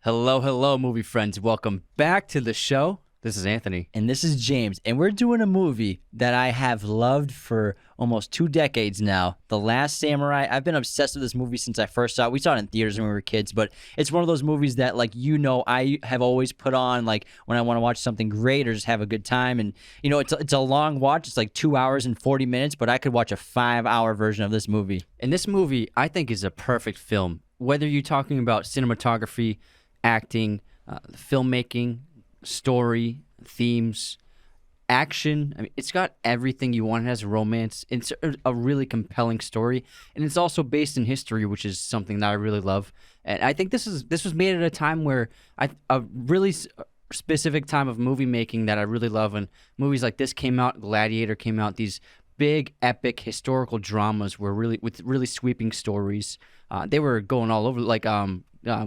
Hello, hello, movie friends. Welcome back to the show. This is Anthony. And this is James. And we're doing a movie that I have loved for almost 2 decades now. The Last Samurai. I've been obsessed with this movie since I first saw it. We saw it in theaters when we were kids, but it's one of those movies that, I have always put on, when I want to watch something great or just have a good time. And, it's a long watch. It's like 2 hours and 40 minutes, but I could watch a 5-hour version of this movie. And this movie, I think, is a perfect film. Whether you're talking about cinematography, acting, filmmaking, story, themes, action. I mean, it's got everything you want. It has romance. It's a really compelling story, and it's also based in history, which is something that I really love. And I think this was made at a time where a really specific time of movie making that I really love. And movies like this came out, Gladiator came out. These big, epic historical dramas were with really sweeping stories. They were going all over,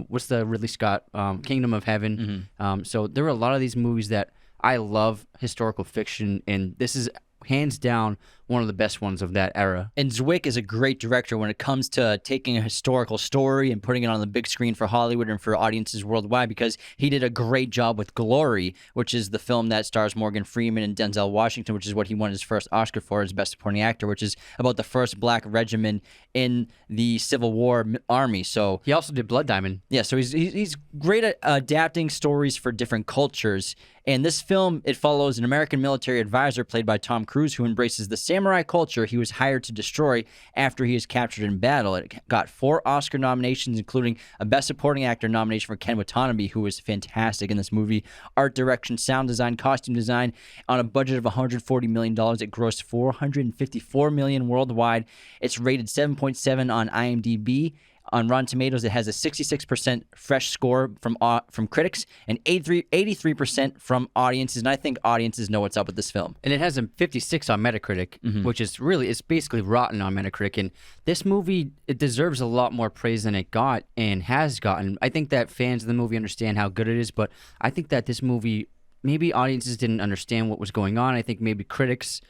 what's the Ridley Scott Kingdom of Heaven? Mm-hmm. So there were a lot of these movies that I love historical fiction, and this is hands down one of the best ones of that era. And Zwick is a great director when it comes to taking a historical story and putting it on the big screen for Hollywood and for audiences worldwide, because he did a great job with Glory, which is the film that stars Morgan Freeman and Denzel Washington, which is what he won his first Oscar for as Best Supporting Actor, which is about the first black regiment in the Civil War Army. So He also did Blood Diamond. yeah, so he's great at adapting stories for different cultures. And this film, it follows an American military advisor played by Tom Cruise who embraces the samurai culture he was hired to destroy after he is captured in battle. It got 4 Oscar nominations, including a Best Supporting Actor nomination for Ken Watanabe, who was fantastic in this movie. Art direction, sound design, costume design. On a budget of $140 million, it grossed $454 million worldwide. It's rated 7.7 on IMDb. On Rotten Tomatoes, it has a 66% fresh score from critics and 83% from audiences. And I think audiences know what's up with this film. And it has a 56 on Metacritic, which is it's basically rotten on Metacritic. And this movie, it deserves a lot more praise than it got and has gotten. I think that fans of the movie understand how good it is, but I think that this movie, maybe audiences didn't understand what was going on. I think maybe critics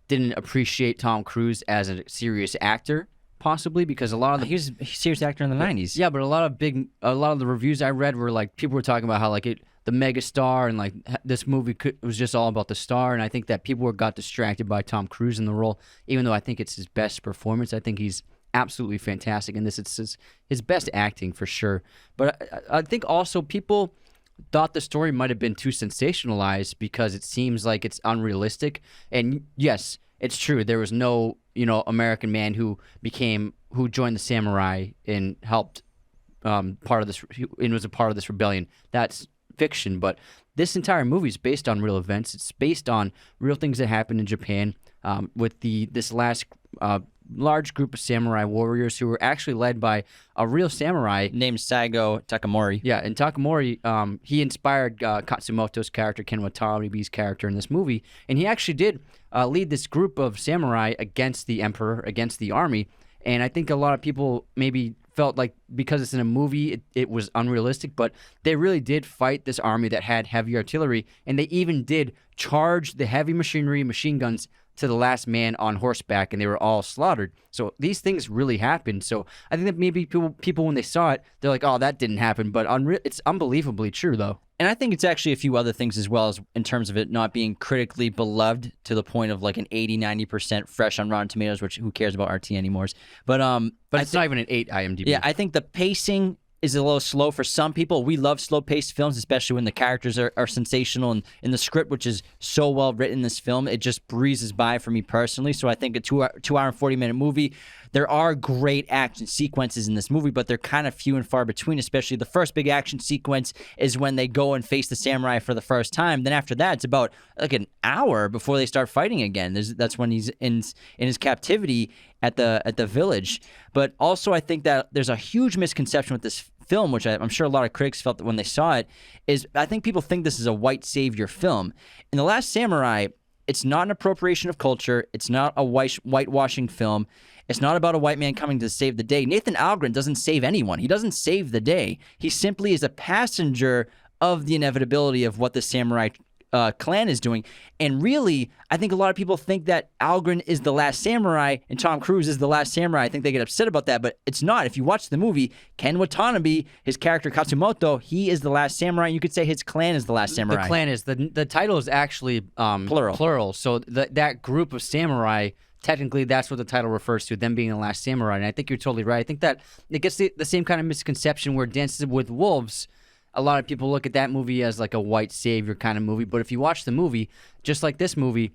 didn't appreciate Tom Cruise as a serious actor. Possibly because a lot of He was a serious actor in the 90s. Yeah, but a lot of the reviews I read were people were talking about how the mega star and this movie was just all about the star, and I think that people got distracted by Tom Cruise in the role, even though I think it's his best performance. I think he's absolutely fantastic in this. It's his best acting for sure. But I think also people thought the story might have been too sensationalized because it seems like it's unrealistic. And yes, it's true. There was no, American man who joined the samurai and helped and was a part of this rebellion. That's fiction, but this entire movie is based on real events. It's based on real things that happened in Japan with this last large group of samurai warriors who were actually led by a real samurai named Saigo Takamori. Yeah, and Takamori, he inspired Katsumoto's character, Ken Watanabe's character in this movie, and he actually did lead this group of samurai against the emperor, against the army. And I think a lot of people maybe felt like because it's in a movie, it was unrealistic, but they really did fight this army that had heavy artillery, and they even did charge the heavy machinery, machine guns, to the last man on horseback, and they were all slaughtered. So these things really happened. So I think that maybe people when they saw it, they're like, oh, that didn't happen, but it's unbelievably true, though. And I think it's actually a few other things as well, as in terms of it not being critically beloved to the point of an 80-90% fresh on Rotten Tomatoes, which who cares about RT anymore? But it's not even an 8 IMDb. Yeah, I think the pacing is a little slow for some people. We love slow-paced films, especially when the characters are sensational, and in the script, which is so well written in this film, it just breezes by for me personally. So I think a 2 hour and 40-minute movie, there are great action sequences in this movie, but they're kind of few and far between, especially the first big action sequence is when they go and face the samurai for the first time. Then after that, it's about an hour before they start fighting again. That's when he's in his captivity at the village. But also I think that there's a huge misconception with this film, which I'm sure a lot of critics felt that when they saw it, is I think people think this is a white savior film. In The Last Samurai, it's not an appropriation of culture. It's not a whitewashing film. It's not about a white man coming to save the day. Nathan Algren doesn't save anyone. He doesn't save the day. He simply is a passenger of the inevitability of what the samurai clan is doing. And really, I think a lot of people think that Algren is the last samurai and Tom Cruise is the last samurai. I think they get upset about that, but it's not. If you watch the movie, Ken Watanabe, his character Katsumoto, he is the last samurai. You could say his clan is the last samurai. The clan is the title is actually plural. So that group of samurai, technically, that's what the title refers to, them being the last samurai. And I think you're totally right. I think that it gets the same kind of misconception where Dances with Wolves, a lot of people look at that movie as like a white savior kind of movie. But if you watch the movie, just like this movie,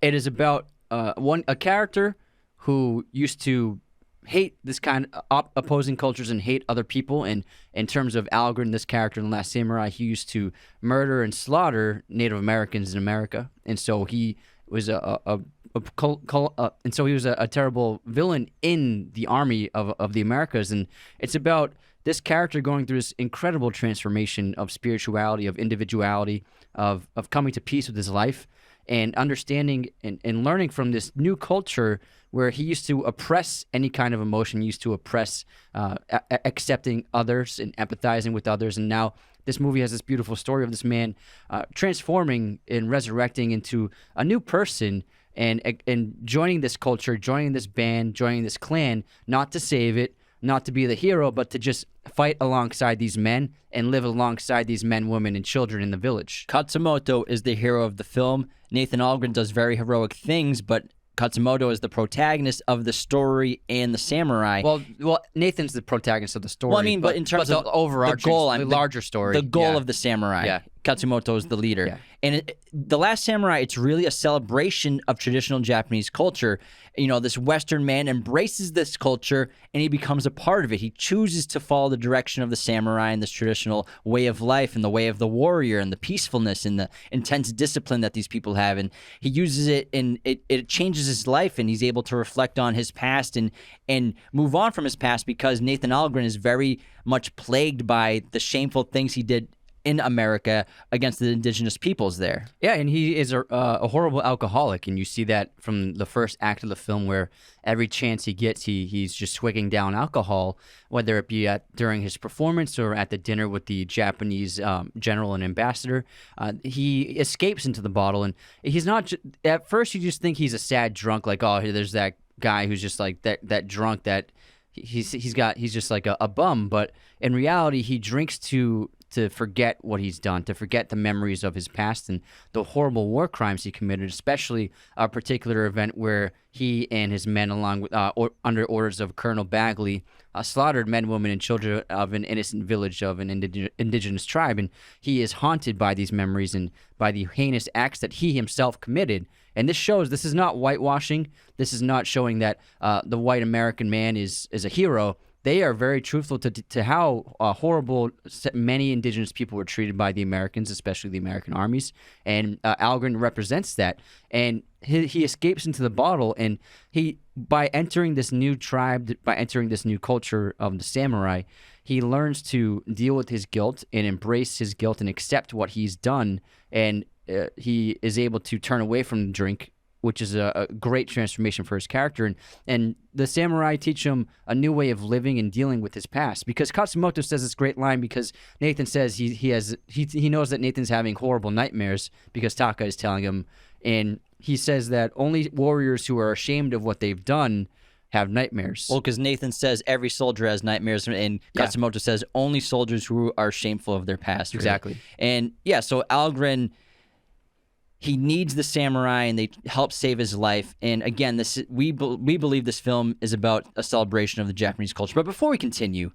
it is about a character who used to hate this kind of opposing cultures and hate other people. And in terms of Algren, this character in The Last Samurai, he used to murder and slaughter Native Americans in America. And so he was and so he was a terrible villain in the army of the Americas. And it's about this character going through this incredible transformation of spirituality, of individuality, of coming to peace with his life, and understanding and learning from this new culture where he used to oppress any kind of emotion, he used to oppress accepting others and empathizing with others. And now this movie has this beautiful story of this man transforming and resurrecting into a new person and joining this culture, joining this band, joining this clan, not to save it, not to be the hero, but to just fight alongside these men and live alongside these men, women, and children in the village. Katsumoto is the hero of the film. Nathan Algren does very heroic things, but Katsumoto is the protagonist of the story and the samurai. Well, Nathan's the protagonist of the story. Well, I mean, but in terms of the overarching, the goal, the larger story, the goal of the samurai. Katsumoto is the leader. Yeah. And The Last Samurai, it's really a celebration of traditional Japanese culture. You know, this Western man embraces this culture and he becomes a part of it. He chooses to follow the direction of the samurai and this traditional way of life and the way of the warrior and the peacefulness and the intense discipline that these people have. And he uses it and it changes his life, and he's able to reflect on his past and move on from his past, because Nathan Algren is very much plagued by the shameful things he did in America against the indigenous peoples there. Yeah, and he is a horrible alcoholic, and you see that from the first act of the film, where every chance he gets, he's just swigging down alcohol, whether it be during his performance or at the dinner with the Japanese general and ambassador. He escapes into the bottle, and he's not. At first, you just think he's a sad drunk, like, oh, there's that guy who's just like that drunk that he's just like a bum. But in reality, he drinks to forget what he's done, to forget the memories of his past and the horrible war crimes he committed, especially a particular event where he and his men, along with under orders of Colonel Bagley, slaughtered men, women, and children of an innocent village of an indigenous tribe. And he is haunted by these memories and by the heinous acts that he himself committed. And this shows, this is not whitewashing. This is not showing that the white American man is a hero. They are very truthful to how horrible many indigenous people were treated by the Americans, especially the American armies. And Algren represents that. And he escapes into the bottle, and by entering this new tribe, by entering this new culture of the samurai, he learns to deal with his guilt and embrace his guilt and accept what he's done. And he is able to turn away from the drink, which is a great transformation for his character. And the samurai teach him a new way of living and dealing with his past. Because Katsumoto says this great line, because Nathan says he knows that Nathan's having horrible nightmares because Taka is telling him. And he says that only warriors who are ashamed of what they've done have nightmares. Well, because Nathan says every soldier has nightmares, and Katsumoto says only soldiers who are shameful of their past. Really. Exactly. And yeah, so Algren, he needs the samurai, and they help save his life. And again, we believe this film is about a celebration of the Japanese culture. But before we continue,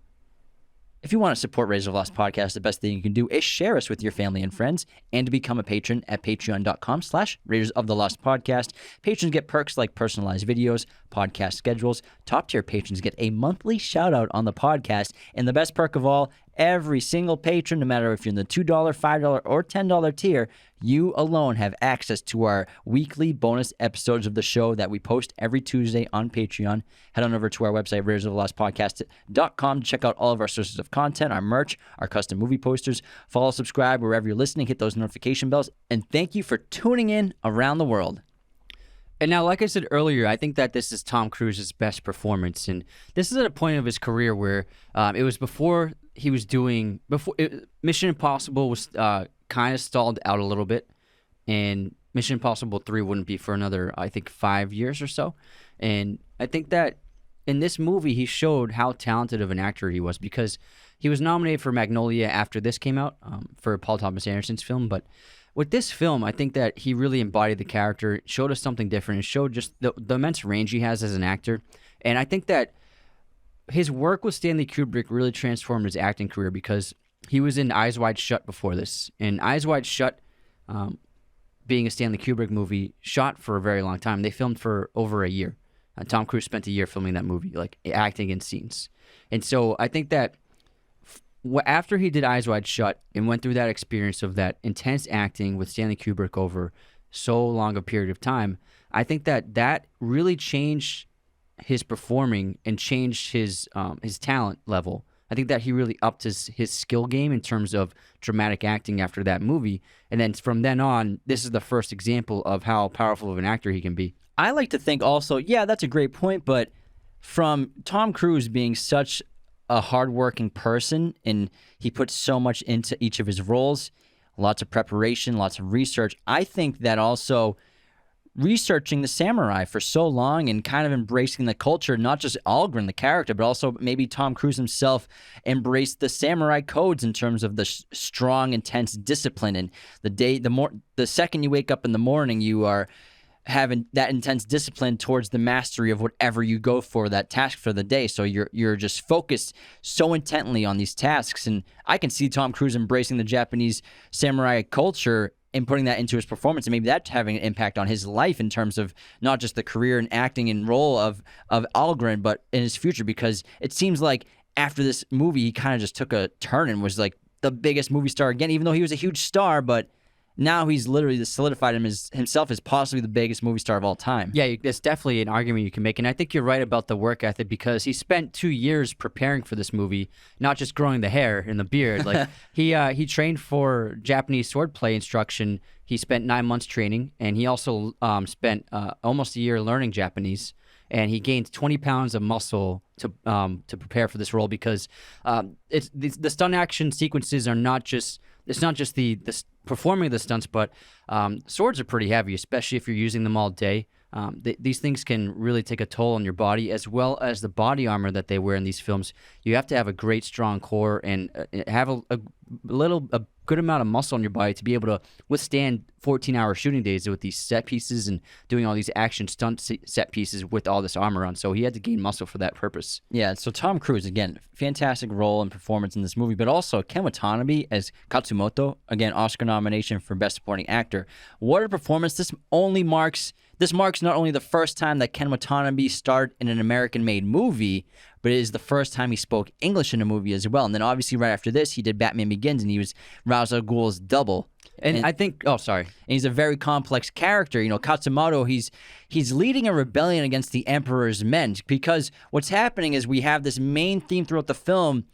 if you want to support Raiders of the Lost Podcast, the best thing you can do is share us with your family and friends, and to become a patron at patreon.com/Raiders of the Lost Podcast. Patrons get perks like personalized videos, podcast schedules. Top-tier patrons get a monthly shout-out on the podcast. And the best perk of all, every single patron, no matter if you're in the $2, $5, or $10 tier, you alone have access to our weekly bonus episodes of the show that we post every Tuesday on Patreon. Head on over to our website, RaidersOfTheLostPodcast.com, to check out all of our sources of content, our merch, our custom movie posters. Follow, subscribe wherever you're listening, hit those notification bells, and thank you for tuning in around the world. And now, like I said earlier, I think that this is Tom Cruise's best performance. And this is at a point of his career where it was before he was doing... Mission Impossible was kind of stalled out a little bit. and Mission Impossible 3 wouldn't be for another, I think, 5 years or so. And I think that in this movie, he showed how talented of an actor he was, because he was nominated for Magnolia after this came out, for Paul Thomas Anderson's film. But with this film, I think that he really embodied the character, showed us something different, and showed just the immense range he has as an actor. And I think that his work with Stanley Kubrick really transformed his acting career, because he was in Eyes Wide Shut before this. And Eyes Wide Shut, being a Stanley Kubrick movie, shot for a very long time. They filmed for over a year. Tom Cruise spent a year filming that movie, like acting in scenes. And so I think that after he did Eyes Wide Shut and went through that experience of that intense acting with Stanley Kubrick over so long a period of time, I think that that really changed his performing and changed his talent level. I think that he really upped his skill game in terms of dramatic acting after that movie. And then from then on, this is the first example of how powerful of an actor he can be. I like to think also, yeah, that's a great point, but from Tom Cruise being such a hardworking person, and he puts so much into each of his roles, lots of preparation, lots of research, I think that also researching the samurai for so long and kind of embracing the culture, not just Algren, the character, but also maybe Tom Cruise himself embraced the samurai codes in terms of the strong, intense discipline. And the second you wake up in the morning, you are having that intense discipline towards the mastery of whatever you go for, that task for the day. So you're just focused so intently on these tasks. And I can see Tom Cruise embracing the Japanese samurai culture and putting that into his performance, and maybe that's having an impact on his life in terms of not just the career and acting and role of Algren, but in his future, because it seems like after this movie, he kind of just took a turn and was like the biggest movie star again, even though he was a huge star, but now he's literally solidified himself as possibly the biggest movie star of all time. Yeah, that's definitely an argument you can make. And I think you're right about the work ethic, because he spent 2 years preparing for this movie, not just growing the hair and the beard. Like he trained for Japanese swordplay instruction. He spent 9 months training, and he also spent almost a year learning Japanese. And he gained 20 pounds of muscle to prepare for this role, because the stunt action sequences are not just the performing of the stunts, but swords are pretty heavy, especially if you're using them all day. These things can really take a toll on your body, as well as the body armor that they wear in these films. You have to have a great, strong core and have a good amount of muscle on your body to be able to withstand 14-hour shooting days with these set pieces and doing all these action stunt set pieces with all this armor on. So he had to gain muscle for that purpose. Yeah, so Tom Cruise, again, fantastic role and performance in this movie, but also Ken Watanabe as Katsumoto, again, Oscar nomination for Best Supporting Actor. What a performance. This marks not only the first time that Ken Watanabe starred in an American-made movie, but it is the first time he spoke English in a movie as well. And then obviously right after this, he did Batman Begins, and he was Ra's al Ghul's double. And I think, and he's a very complex character. You know, Katsumoto, he's leading a rebellion against the Emperor's men, because what's happening is we have this main theme throughout the film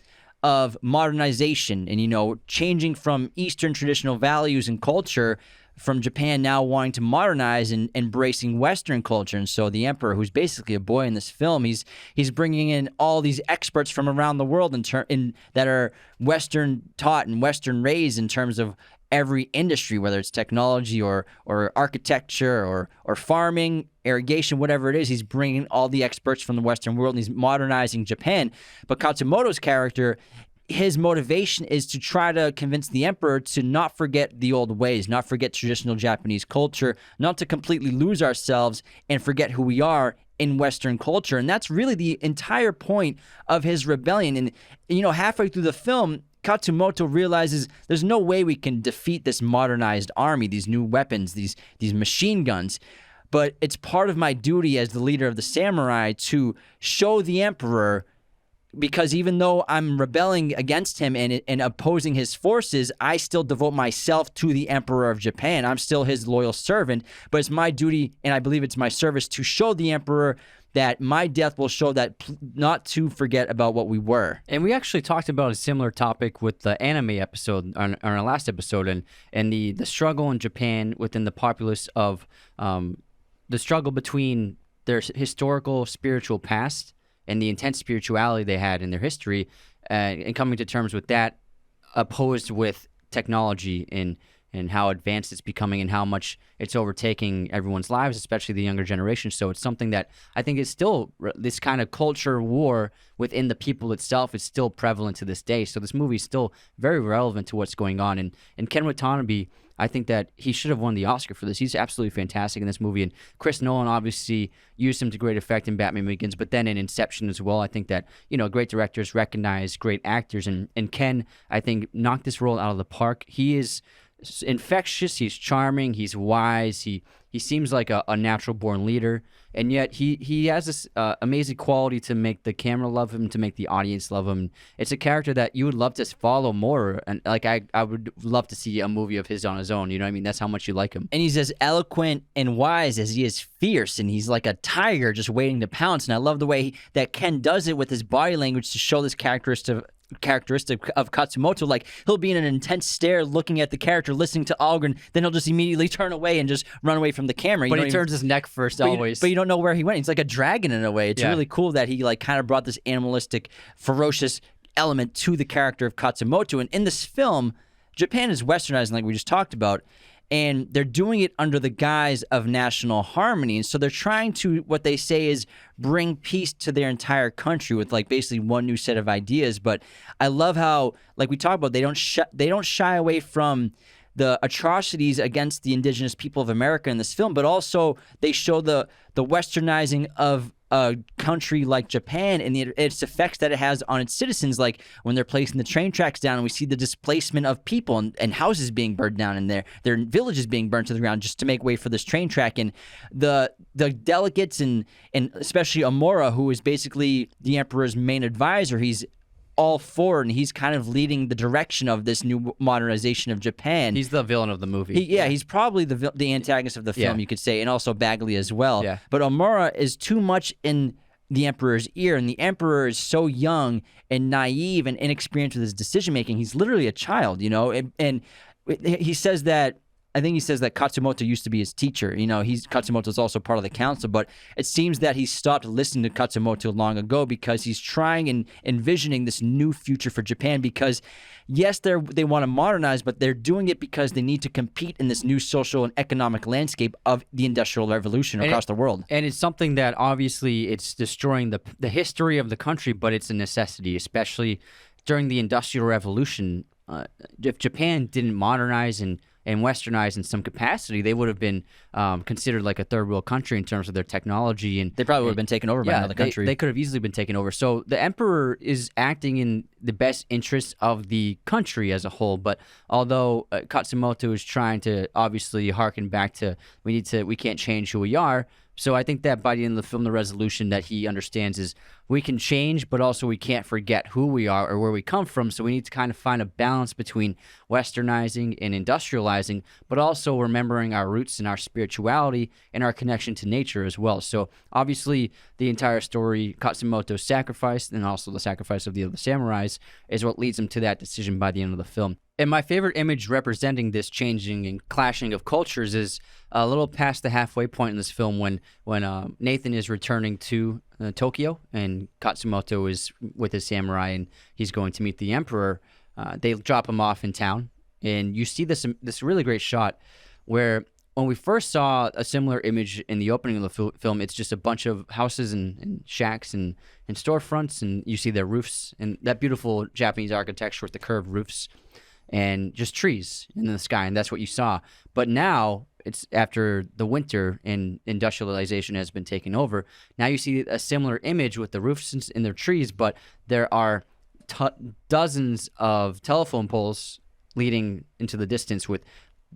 of modernization and, you know, changing from Eastern traditional values and culture, from Japan now wanting to modernize and embracing Western culture. And so the Emperor, who's basically a boy in this film, he's bringing in all these experts from around the world that are Western taught and Western raised in terms of every industry, whether it's technology or architecture or farming, irrigation, whatever it is. He's bringing all the experts from the Western world, and he's modernizing Japan. But Katsumoto's character, his motivation is to try to convince the Emperor to not forget the old ways, not forget traditional Japanese culture, not to completely lose ourselves and forget who we are in Western culture. And that's really the entire point of his rebellion. And, you know, halfway through the film, Katsumoto realizes there's no way we can defeat this modernized army, these new weapons, these machine guns. But it's part of my duty as the leader of the samurai to show the Emperor, because even though I'm rebelling against him and opposing his forces, I still devote myself to the Emperor of Japan. I'm still his loyal servant, but it's my duty, and I believe it's my service, to show the Emperor that my death will show that not to forget about what we were. And we actually talked about a similar topic with the anime episode on our last episode, and the struggle in Japan within the populace of the struggle between their historical spiritual past and the intense spirituality they had in their history, and coming to terms with that, opposed with technology and and how advanced it's becoming and how much it's overtaking everyone's lives, especially the younger generation. So it's something that I think is still, this kind of culture war within the people itself is still prevalent to this day. So this movie is still very relevant to what's going on. And Ken Watanabe, I think that he should have won the Oscar for this. He's absolutely fantastic in this movie. And Chris Nolan obviously used him to great effect in Batman Begins, but then in Inception as well. I think that, great directors recognize great actors. And Ken, I think, knocked this role out of the park. He is infectious, he's charming, he's wise, he seems like a natural born leader, and yet he has this amazing quality to make the camera love him, to make the audience love him. It's a character that you would love to follow more, and like I would love to see a movie of his on his own. You know what I mean? That's how much you like him. And he's as eloquent and wise as he is fierce, and he's like a tiger just waiting to pounce. And I love the way that Ken does it with his body language to show this characteristic of Katsumoto. Like, he'll be in an intense stare looking at the character, listening to Algren, then he'll just immediately turn away and just run away from the camera. But he turns his neck first, always. But you don't know where he went. He's like a dragon in a way. It's really cool that he like kind of brought this animalistic, ferocious element to the character of Katsumoto. And in this film, Japan is westernizing, like we just talked about, and they're doing it under the guise of national harmony. And so they're trying to, what they say is, bring peace to their entire country with like basically one new set of ideas. But I love how, like we talked about, they don't shy away from the atrocities against the indigenous people of America in this film, but also they show the westernizing of a country like Japan and its effects that it has on its citizens, like when they're placing the train tracks down and we see the displacement of people and houses being burned down and their villages being burned to the ground just to make way for this train track. And the delegates and especially Amora, who is basically the emperor's main advisor, he's all for, and he's kind of leading the direction of this new modernization of Japan. He's the villain of the movie. He's probably the antagonist of the film, you could say, and also Bagley as well. Yeah. But Omura is too much in the emperor's ear, and the emperor is so young and naive and inexperienced with his decision making. He's literally a child, and he says that. I think he says that Katsumoto used to be his teacher. Katsumoto's also part of the council, but it seems that he stopped listening to Katsumoto long ago because he's trying and envisioning this new future for Japan because, yes, they want to modernize, but they're doing it because they need to compete in this new social and economic landscape of the Industrial Revolution across the world. And it's something that obviously it's destroying the history of the country, but it's a necessity, especially during the Industrial Revolution. If Japan didn't modernize and westernized in some capacity, they would have been considered like a third world country in terms of their technology, and they probably would have been taken over by another country. They could have easily been taken over. So the emperor is acting in the best interests of the country as a whole. But although Katsumoto is trying to obviously harken back to we can't change who we are. So I think that by the end of the film, the resolution that he understands is we can change, but also we can't forget who we are or where we come from. So we need to kind of find a balance between westernizing and industrializing, but also remembering our roots and our spirituality and our connection to nature as well. So obviously the entire story, Katsumoto's sacrifice and also the sacrifice of the other samurais, is what leads him to that decision by the end of the film. And my favorite image representing this changing and clashing of cultures is a little past the halfway point in this film when Nathan is returning to Tokyo and Katsumoto is with his samurai and he's going to meet the emperor. They drop him off in town, and you see this really great shot where when we first saw a similar image in the opening of the film, it's just a bunch of houses and shacks and storefronts, and you see their roofs and that beautiful Japanese architecture with the curved roofs and just trees in the sky, and that's what you saw. But now it's after the winter and industrialization has been taken over. Now you see a similar image with the roofs and their trees, but there are dozens of telephone poles leading into the distance with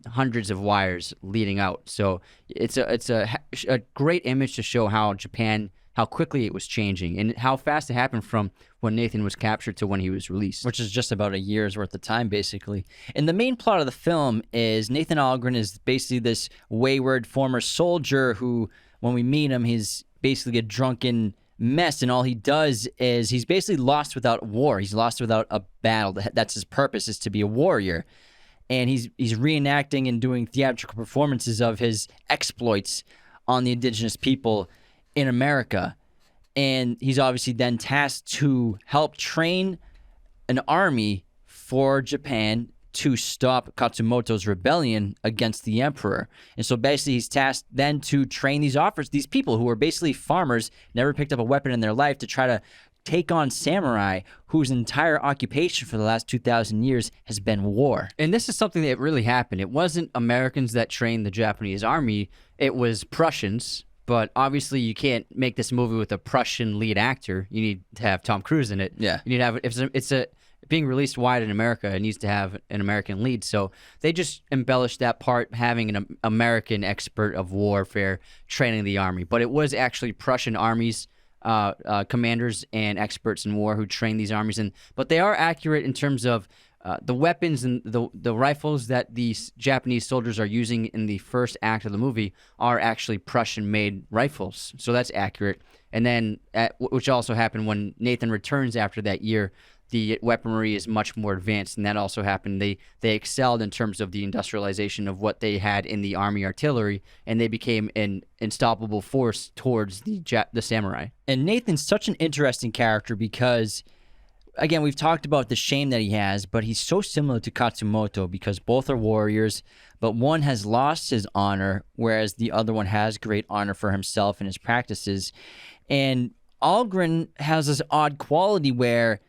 hundreds of wires leading out. So it's a great image to show how Japan, how quickly it was changing and how fast it happened from when Nathan was captured to when he was released. Which is just about a year's worth of time, basically. And the main plot of the film is Nathan Algren is basically this wayward former soldier who, when we meet him, he's basically a drunken mess, and all he does is he's basically lost without war. He's lost without a battle. That's his purpose, is to be a warrior. And he's reenacting and doing theatrical performances of his exploits on the indigenous people in America. And he's obviously then tasked to help train an army for Japan to stop Katsumoto's rebellion against the emperor. And so basically he's tasked then to train these people who are basically farmers, never picked up a weapon in their life, to try to take on samurai whose entire occupation for the last 2,000 years has been war. And this is something that really happened. It wasn't Americans that trained the Japanese army. It was Prussians. But obviously, you can't make this movie with a Prussian lead actor. You need to have Tom Cruise in it. Yeah. You need to have it's being released wide in America. It needs to have an American lead. So they just embellished that part, having an American expert of warfare training the army. But it was actually Prussian armies, commanders and experts in war who trained these armies. But they are accurate in terms of the weapons and the rifles that these Japanese soldiers are using in the first act of the movie are actually Prussian-made rifles. So that's accurate. And then, which also happened when Nathan returns after that year, the weaponry is much more advanced, and that also happened. They excelled in terms of the industrialization of what they had in the army artillery, and they became an unstoppable force towards the samurai. And Nathan's such an interesting character because, again, we've talked about the shame that he has, but he's so similar to Katsumoto because both are warriors, but one has lost his honor, whereas the other one has great honor for himself and his practices. And Algren has this odd quality where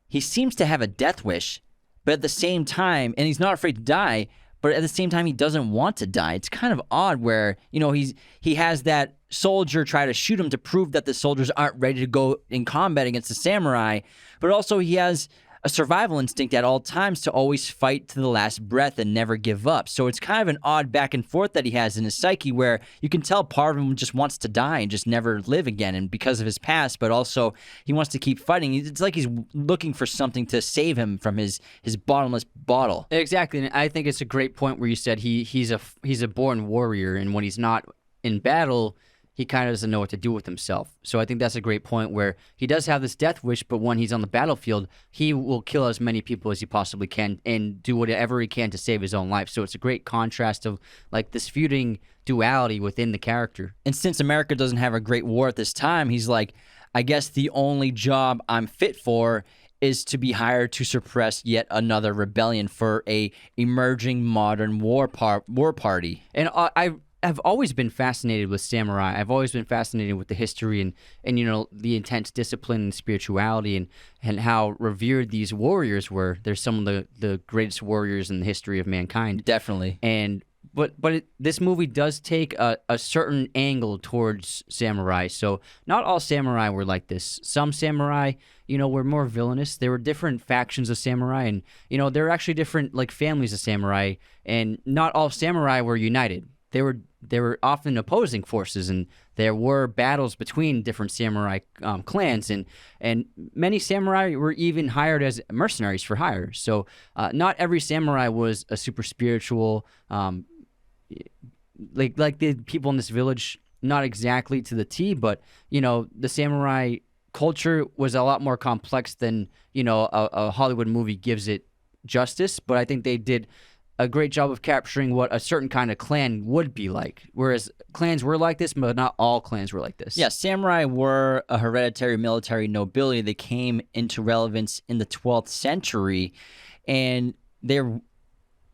he seems to have a death wish, but at the same time, and he's not afraid to die, but at the same time, he doesn't want to die. It's kind of odd where, he has that soldier try to shoot him to prove that the soldiers aren't ready to go in combat against the samurai, but also he has a survival instinct at all times to always fight to the last breath and never give up. So it's kind of an odd back and forth that he has in his psyche where you can tell part of him just wants to die and just never live again, and because of his past, but also he wants to keep fighting. It's like he's looking for something to save him from his bottomless bottle. Exactly, and I think it's a great point where you said he's a born warrior, and when he's not in battle, he kind of doesn't know what to do with himself. So I think that's a great point where he does have this death wish, but when he's on the battlefield, he will kill as many people as he possibly can and do whatever he can to save his own life. So it's a great contrast of like this feuding duality within the character. And since America doesn't have a great war at this time, he's like, I guess the only job I'm fit for is to be hired to suppress yet another rebellion for a emerging modern war party. And I've always been fascinated with samurai. I've always been fascinated with the history and the intense discipline and spirituality and how revered these warriors were. They're some of the greatest warriors in the history of mankind. Definitely. But this movie does take a certain angle towards samurai. So not all samurai were like this. Some samurai, were more villainous. There were different factions of samurai, and there were actually different like families of samurai. And not all samurai were united. They were often opposing forces, and there were battles between different samurai clans, and many samurai were even hired as mercenaries for hire. So not every samurai was a super spiritual, like the people in this village, not exactly to the T, but the samurai culture was a lot more complex than a Hollywood movie gives it justice. But I think they did a great job of capturing what a certain kind of clan would be like, whereas clans were like this, but not all clans were like this. Yeah, samurai were a hereditary military nobility that came into relevance in the 12th century, and they're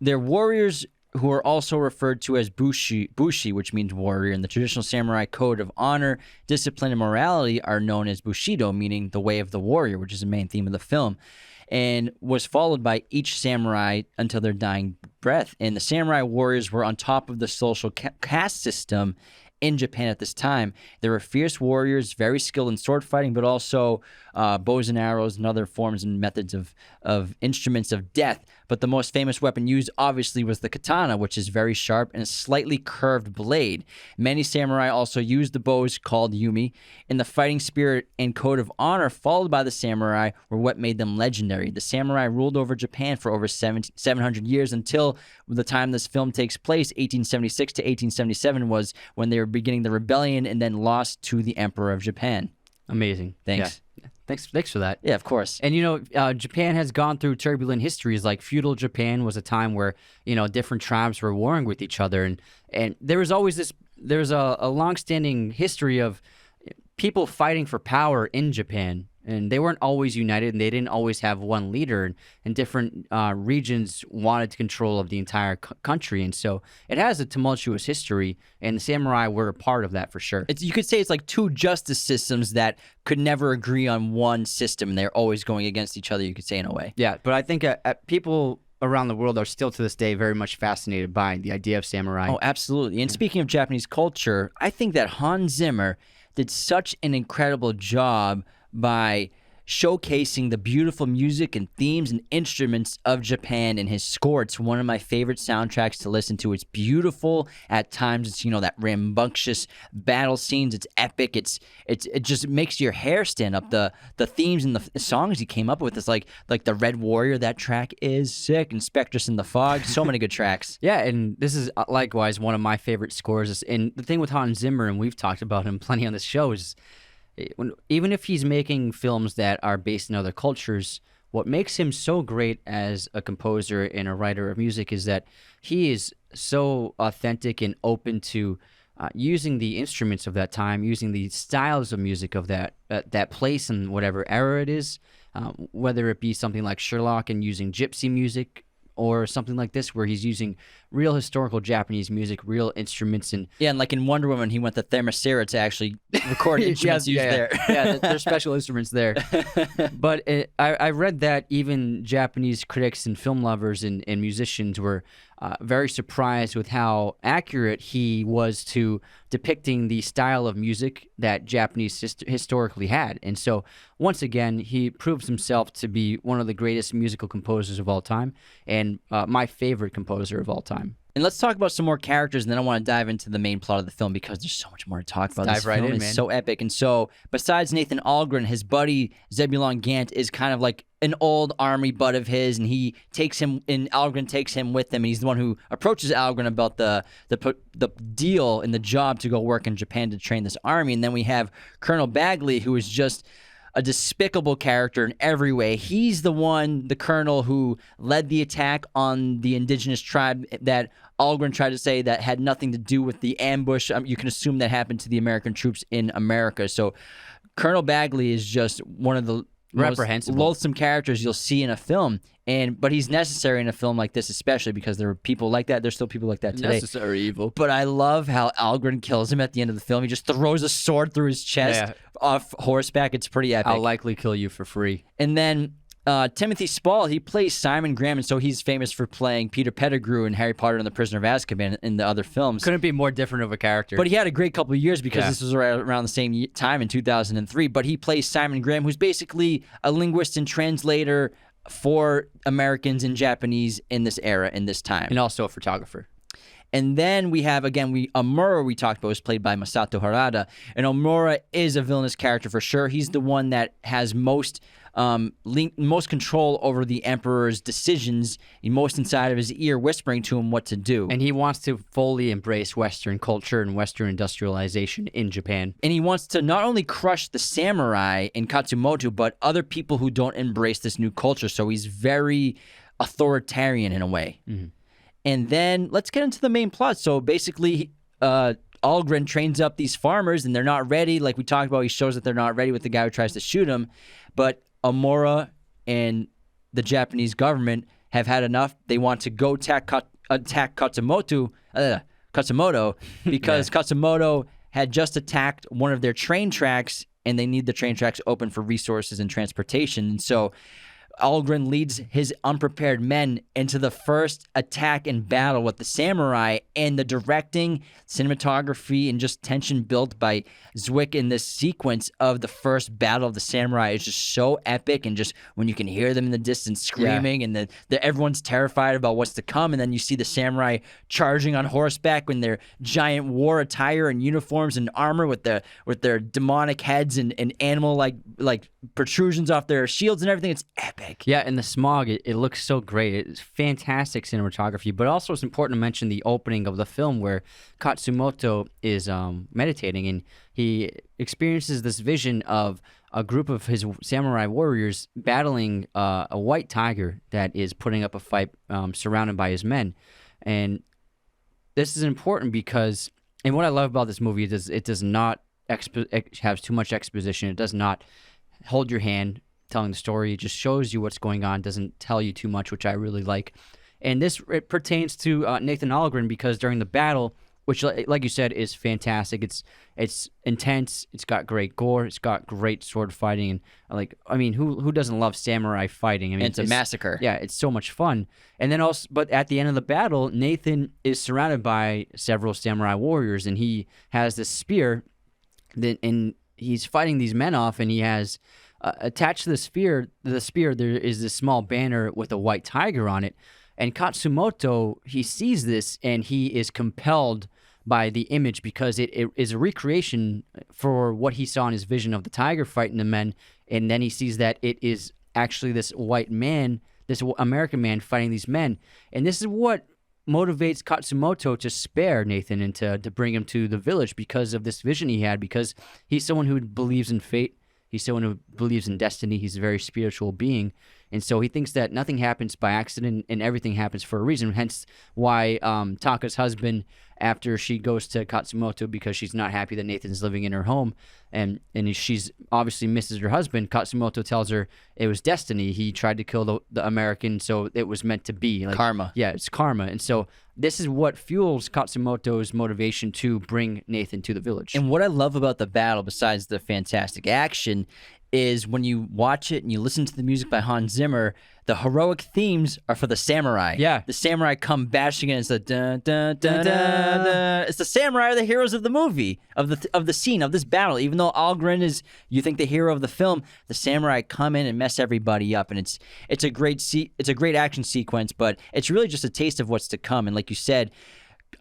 warriors who are also referred to as bushi, which means warrior. In the traditional samurai code of honor, discipline, and morality are known as bushido, meaning the way of the warrior, which is the main theme of the film, and was followed by each samurai until their dying breath. And the samurai warriors were on top of the social caste system in Japan at this time. They were fierce warriors, very skilled in sword fighting, but also bows and arrows and other forms and methods of instruments of death. But the most famous weapon used, obviously, was the katana, which is very sharp and a slightly curved blade. Many samurai also used the bows called yumi, and the fighting spirit and code of honor followed by the samurai were what made them legendary. The samurai ruled over Japan for over 700 years until the time this film takes place, 1876 to 1877, was when they were beginning the rebellion and then lost to the Emperor of Japan. Amazing. Thanks. Yeah. Thanks for that. Yeah, of course. And Japan has gone through turbulent histories. Like feudal Japan was a time where different tribes were warring with each other, and there was always there's a longstanding history of people fighting for power in Japan, and they weren't always united, and they didn't always have one leader, and different regions wanted control of the entire country, and so it has a tumultuous history, and the samurai were a part of that for sure. You could say it's like two justice systems that could never agree on one system, and they're always going against each other, you could say, in a way. Yeah, but I think people around the world are still to this day very much fascinated by the idea of samurai. Oh, absolutely. And speaking of Japanese culture, I think that Hans Zimmer did such an incredible job by showcasing the beautiful music and themes and instruments of Japan in his score. It's one of my favorite soundtracks to listen to. It's beautiful at times. It's, that rambunctious battle scenes. It's epic. It just makes your hair stand up. The themes and the songs he came up with is like the Red Warrior. That track is sick. And Spectrus in the Fog. So many good tracks. Yeah, and this is likewise one of my favorite scores. And the thing with Hans Zimmer, and we've talked about him plenty on this show, is even if he's making films that are based in other cultures, what makes him so great as a composer and a writer of music is that he is so authentic and open to using the instruments of that time, using the styles of music of that place and whatever era it is, whether it be something like Sherlock and using gypsy music, or something like this where he's using real historical Japanese music, real instruments. And like in Wonder Woman, he went to Thermosera to actually record instruments used there. Yeah, there's special instruments there. But I read that even Japanese critics and film lovers and musicians were very surprised with how accurate he was to depicting the style of music that Japanese historically had. And so, once again, he proves himself to be one of the greatest musical composers of all time, and my favorite composer of all time. And let's talk about some more characters, and then I want to dive into the main plot of the film because there's so much more to talk about. This film is so epic. And so, besides Nathan Algren, his buddy Zebulon Gant is kind of like an old army bud of his, and Algren takes him with him, and he's the one who approaches Algren about the deal and the job to go work in Japan to train this army. And then we have Colonel Bagley, who is just a despicable character in every way. He's the colonel who led the attack on the indigenous tribe that Algren tried to say that had nothing to do with the ambush. You can assume that happened to the American troops in America. So Colonel Bagley is just one of the most loathsome characters you'll see in a film. But he's necessary in a film like this, especially because there are people like that. There's still people like that today. Necessary evil. But I love how Algren kills him at the end of the film. He just throws a sword through his chest off horseback. It's pretty epic. I'll likely kill you for free. And then Timothy Spall, he plays Simon Graham, and so he's famous for playing Peter Pettigrew in Harry Potter and the Prisoner of Azkaban in the other films. Couldn't be more different of a character. But he had a great couple of years because this was around the same time in 2003. But he plays Simon Graham, who's basically a linguist and translator for Americans and Japanese in this era, in this time. And also a photographer. And then we have, Omura we talked about was played by Masato Harada. And Omura is a villainous character for sure. He's the one that has most control over the Emperor's decisions, most inside of his ear, whispering to him what to do. And he wants to fully embrace Western culture and Western industrialization in Japan. And he wants to not only crush the samurai in Katsumoto, but other people who don't embrace this new culture. So he's very authoritarian in a way. Mm-hmm. And then let's get into the main plot. So basically, Algren trains up these farmers, and they're not ready. Like we talked about, he shows that they're not ready with the guy who tries to shoot him. But Omura and the Japanese government have had enough. They want to go attack Katsumoto because Katsumoto had just attacked one of their train tracks, and they need the train tracks open for resources and transportation. And so Algren leads his unprepared men into the first attack and battle with the samurai, and the directing, cinematography, and just tension built by Zwick in this sequence of the first battle of the samurai is just so epic. And just when you can hear them in the distance screaming, and everyone's terrified about what's to come, and then you see the samurai charging on horseback in their giant war attire and uniforms and armor with their demonic heads and animal like protrusions off their shields and everything. It's epic. Yeah, and the smog, it looks so great. It's fantastic cinematography, but also it's important to mention the opening of the film where Katsumoto is meditating, and he experiences this vision of a group of his samurai warriors battling a white tiger that is putting up a fight surrounded by his men. And this is important because, and what I love about this movie is it does not has too much exposition. It does not hold your hand telling the story. It just shows you what's going on. Doesn't tell you too much, which I really like. And this it pertains to Nathan Algren because during the battle, which, like you said, is fantastic. It's intense. It's got great gore. It's got great sword fighting, and who doesn't love samurai fighting? I mean, it's a massacre. Yeah, it's so much fun. And then also, but at the end of the battle, Nathan is surrounded by several samurai warriors, and he has this spear, and he's fighting these men off, and he has attached to the spear. There is this small banner with a white tiger on it. And Katsumoto, he sees this and he is compelled by the image because it is a recreation for what he saw in his vision of the tiger fighting the men. And then he sees that it is actually this white man, this American man fighting these men. And this is what motivates Katsumoto to spare Nathan and to bring him to the village because of this vision he had, because he's someone who believes in fate. He's someone who believes in destiny. He's a very spiritual being. And so he thinks that nothing happens by accident and everything happens for a reason. Hence why Taka's husband, after she goes to Katsumoto because she's not happy that Nathan's living in her home and she's obviously misses her husband, Katsumoto tells her it was destiny. He tried to kill the American, so it was meant to be. Like, karma. Yeah, it's karma. And so this is what fuels Katsumoto's motivation to bring Nathan to the village. And what I love about the battle, besides the fantastic action, is when you watch it and you listen to the music by Hans Zimmer, the heroic themes are for the samurai. Yeah. The samurai come bashing in. It's the dun, dun, dun, dun, dun. It's the samurai are the heroes of the movie, of the scene, of this battle. Even though Algren is, you think, the hero of the film, the samurai come in and mess everybody up. And it's a great action sequence, but it's really just a taste of what's to come. And like you said,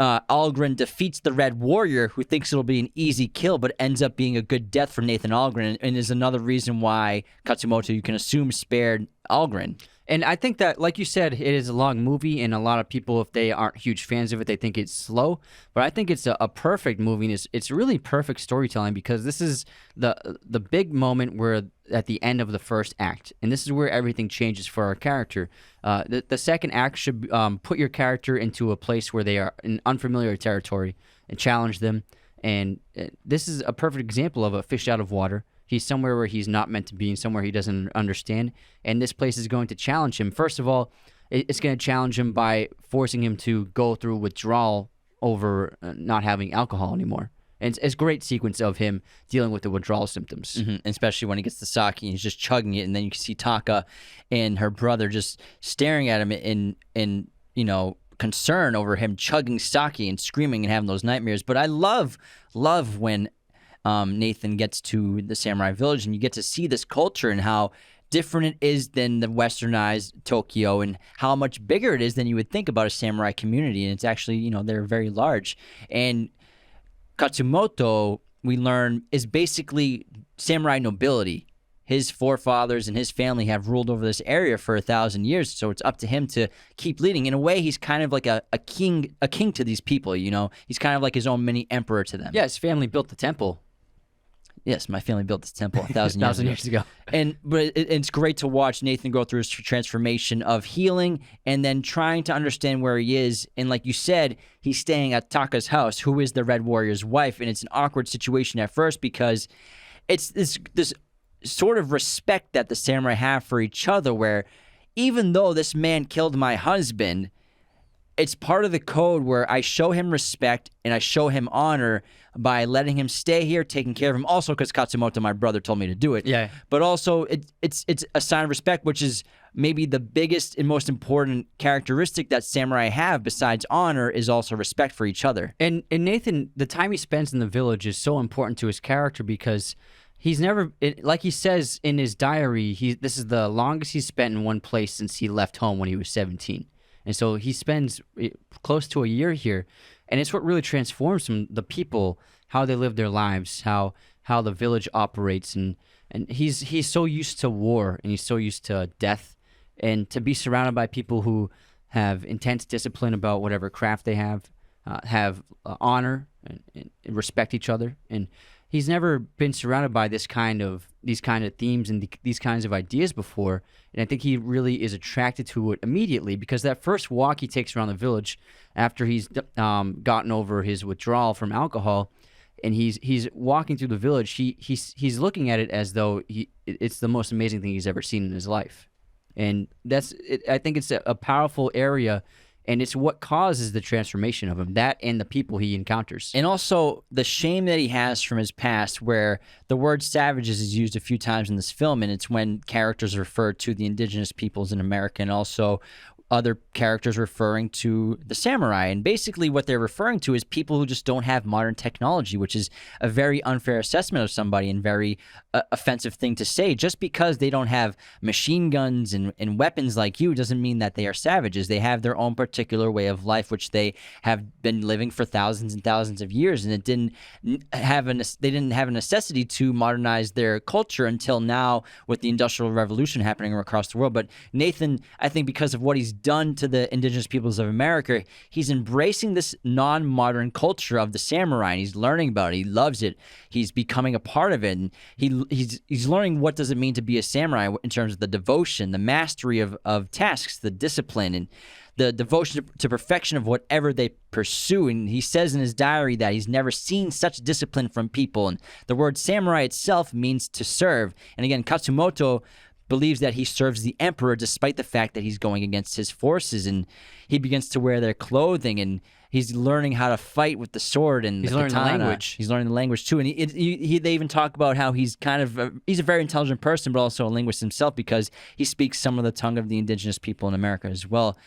Algren defeats the Red Warrior, who thinks it'll be an easy kill, but ends up being a good death for Nathan Algren, and is another reason why Katsumoto, you can assume, spared Algren. And I think that, like you said, it is a long movie, and a lot of people, if they aren't huge fans of it, they think it's slow. But I think it's a perfect movie, and it's really perfect storytelling because this is the big moment where at the end of the first act, and this is where everything changes for our character. The second act should put your character into a place where they are in unfamiliar territory and challenge them. And this is a perfect example of a fish out of water. He's somewhere where he's not meant to be and somewhere he doesn't understand. And this place is going to challenge him. First of all, it's going to challenge him by forcing him to go through withdrawal over not having alcohol anymore. And it's a great sequence of him dealing with the withdrawal symptoms. Mm-hmm. Especially when he gets the sake and he's just chugging it. And then you can see Taka and her brother just staring at him in concern over him chugging sake and screaming and having those nightmares. But I love when Nathan gets to the samurai village and you get to see this culture and how different it is than the westernized Tokyo and how much bigger it is than you would think about a samurai community. And it's actually, they're very large. And Katsumoto, we learn, is basically samurai nobility. His forefathers and his family have ruled over this area for 1,000 years, so it's up to him to keep leading. In a way, he's kind of like a king to these people, He's kind of like his own mini emperor to them. Yeah, his family built the temple. Yes, my family built this temple 1,000 years ago. But it's great to watch Nathan go through his transformation of healing and then trying to understand where he is. And like you said, he's staying at Taka's house, who is the Red Warrior's wife. And it's an awkward situation at first because it's this sort of respect that the samurai have for each other, where even though this man killed my husband, it's part of the code where I show him respect and I show him honor by letting him stay here, taking care of him. Also, because Katsumoto, my brother, told me to do it. Yeah. But also, it's a sign of respect, which is maybe the biggest and most important characteristic that samurai have, besides honor, is also respect for each other. And Nathan, the time he spends in the village is so important to his character because he's never, like he says in his diary, this is the longest he's spent in one place since he left home when he was 17. And so he spends close to a year here. And it's what really transforms him, the people, how they live their lives, how the village operates. And he's so used to war and he's so used to death. And to be surrounded by people who have intense discipline about whatever craft they have honor and respect each other. And he's never been surrounded by these kind of themes and these kinds of ideas before. And I think he really is attracted to it immediately because that first walk he takes around the village after he's gotten over his withdrawal from alcohol, and he's walking through the village. He's looking at it as though it's the most amazing thing he's ever seen in his life, and that's it. I think it's a powerful area. And it's what causes the transformation of him, that and the people he encounters. And also the shame that he has from his past, where the word savages is used a few times in this film, and it's when characters refer to the indigenous peoples in America, and also other characters referring to the samurai. And basically what they're referring to is people who just don't have modern technology, which is a very unfair assessment of somebody and very offensive thing to say. Just because they don't have machine guns and weapons like you doesn't mean that they are savages. They have their own particular way of life, which they have been living for thousands and thousands of years, and they didn't have a necessity to modernize their culture until now with the Industrial Revolution happening across the world. But Nathan, I think because of what he's done to the indigenous peoples of America, he's embracing this non-modern culture of the samurai, and he's learning about it. He loves it. He's becoming a part of it, and he's learning what does it mean to be a samurai in terms of the devotion, the mastery of tasks, the discipline, and the devotion to perfection of whatever they pursue. And he says in his diary that he's never seen such discipline from people, and the word samurai itself means to serve. And again, Katsumoto believes that he serves the emperor despite the fact that he's going against his forces, and he begins to wear their clothing, and he's learning how to fight with the sword and He's the learning the katana. language. He's learning the language too, and they even talk about how he's kind of he's a very intelligent person, but also a linguist himself because he speaks some of the tongue of the indigenous people in America as well.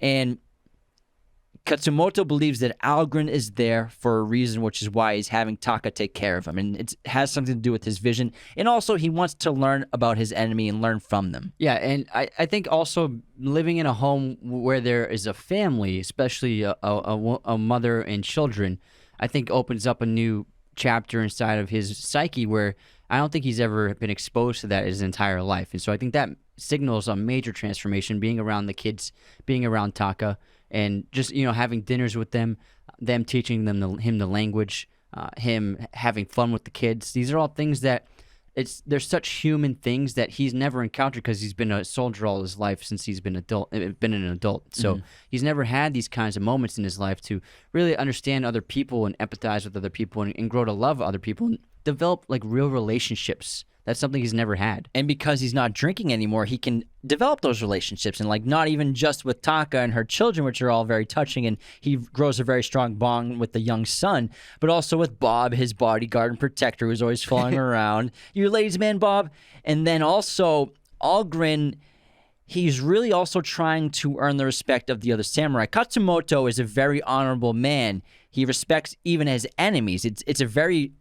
And Katsumoto believes that Algren is there for a reason, which is why he's having Taka take care of him. And it has something to do with his vision. And also, he wants to learn about his enemy and learn from them. Yeah, and I think also living in a home where there is a family, especially a mother and children, I think opens up a new chapter inside of his psyche where I don't think he's ever been exposed to that his entire life. And so I think that signals a major transformation, being around the kids, being around Taka, and just, having dinners with them teaching him the language, him having fun with the kids. These are all things that they're such human things that he's never encountered because he's been a soldier all his life since he's been an adult. So he's never had these kinds of moments in his life to really understand other people and empathize with other people and grow to love other people and develop like real relationships. That's something he's never had. And because he's not drinking anymore, he can develop those relationships, and like not even just with Taka and her children, which are all very touching, and he grows a very strong bond with the young son, but also with Bob, his bodyguard and protector, who's always following around. You ladies' man, Bob. And then also Algren, he's really also trying to earn the respect of the other samurai. Katsumoto is a very honorable man. He respects even his enemies. It's a very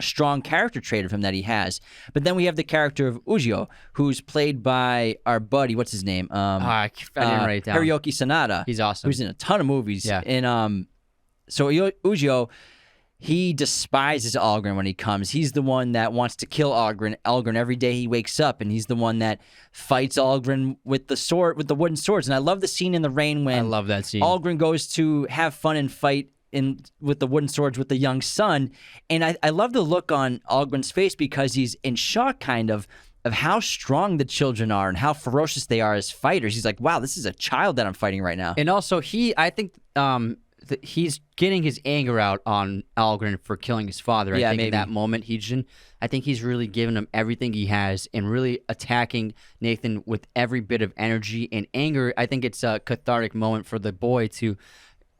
strong character trait of him that he has. But then we have the character of Ujio, who's played by our buddy, what's his name? I didn't write it down. Hiroki Sanada. He's awesome. Who's in a ton of movies. Yeah. And so Ujio, he despises Algren when he comes. He's the one that wants to kill Algren every day he wakes up, and he's the one that fights Algren with the wooden swords. And I love the scene in the rain when I love that scene. Algren goes to have fun and fight with the wooden swords with the young son. And I love the look on Algren's face because he's in shock kind of how strong the children are and how ferocious they are as fighters. He's like, wow, this is a child that I'm fighting right now. And also I think he's getting his anger out on Algren for killing his father. I think maybe. in that moment, I think he's really giving him everything he has and really attacking Nathan with every bit of energy and anger. I think it's a cathartic moment for the boy to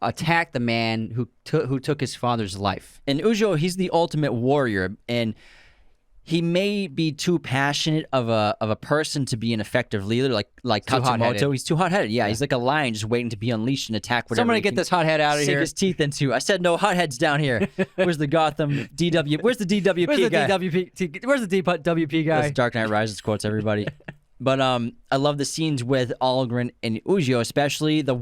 attack the man who took his father's life. And Ujio, he's the ultimate warrior, and he may be too passionate of a person to be an effective leader, like Katsumoto. He's too hot-headed. Yeah, he's like a lion just waiting to be unleashed and attack whatever. Somebody get this hothead out of sink here. his teeth into. I said no hotheads down here. Where's the Gotham DW? Where's the DWP guy? Where's the DWP guy? That's Dark Knight Rises quotes, everybody. But I love the scenes with Algren and Ujio, especially the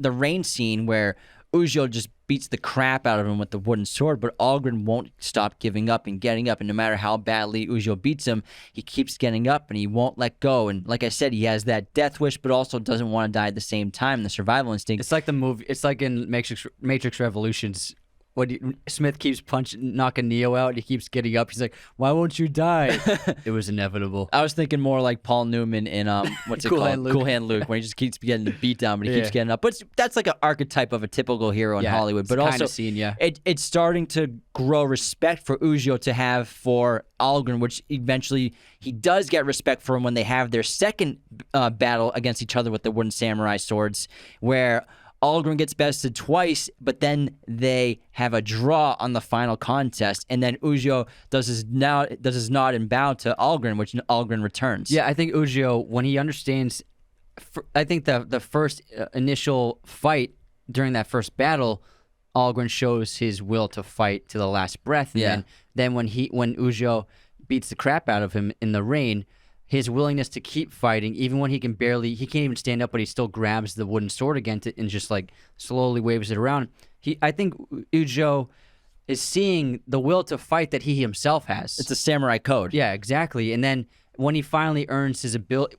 rain scene where Ujio just beats the crap out of him with the wooden sword, but Algren won't stop giving up and getting up. And no matter how badly Ujio beats him, he keeps getting up and he won't let go. And like I said, he has that death wish, but also doesn't want to die at the same time, the survival instinct. It's like the movie. It's like in Matrix Revolutions Smith keeps knocking Neo out, and he keeps getting up. He's like, "Why won't you die?" It was inevitable. I was thinking more like Paul Newman in what's it Cool called? Hand Luke. Cool Hand Luke, when he just keeps getting beat down, but he keeps getting up. But that's like an archetype of a typical hero in Hollywood. But also, scene, it's starting to grow respect for Ujo to have for Algren, which eventually he does get respect for him when they have their second battle against each other with the wooden samurai swords, where Algren gets bested twice, but then they have a draw on the final contest, and then Ujo does his nod and bow to Algren, which Algren returns. Yeah, I think Ujo, when he understands, I think the first initial fight during that first battle, Algren shows his will to fight to the last breath. And then when Ujo beats the crap out of him in the rain, his willingness to keep fighting, even when he can't even stand up, but he still grabs the wooden sword again and just like slowly waves it around. I think Ujo is seeing the will to fight that he himself has. It's a samurai code. Yeah, exactly. And then when he finally earns his ability,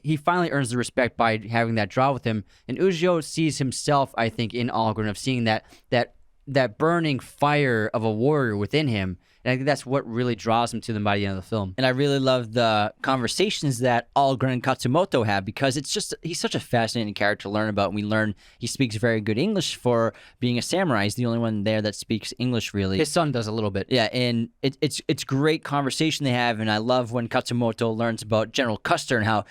he finally earns the respect by having that draw with him. And Ujo sees himself, I think, in Algren, of seeing that burning fire of a warrior within him. And I think that's what really draws him to them by the end of the film. And I really love the conversations that Algren and Katsumoto have, because he's such a fascinating character to learn about. And we learn he speaks very good English for being a samurai. He's the only one there that speaks English, really. His son does a little bit. Yeah, and it's great conversation they have. And I love when Katsumoto learns about General Custer and how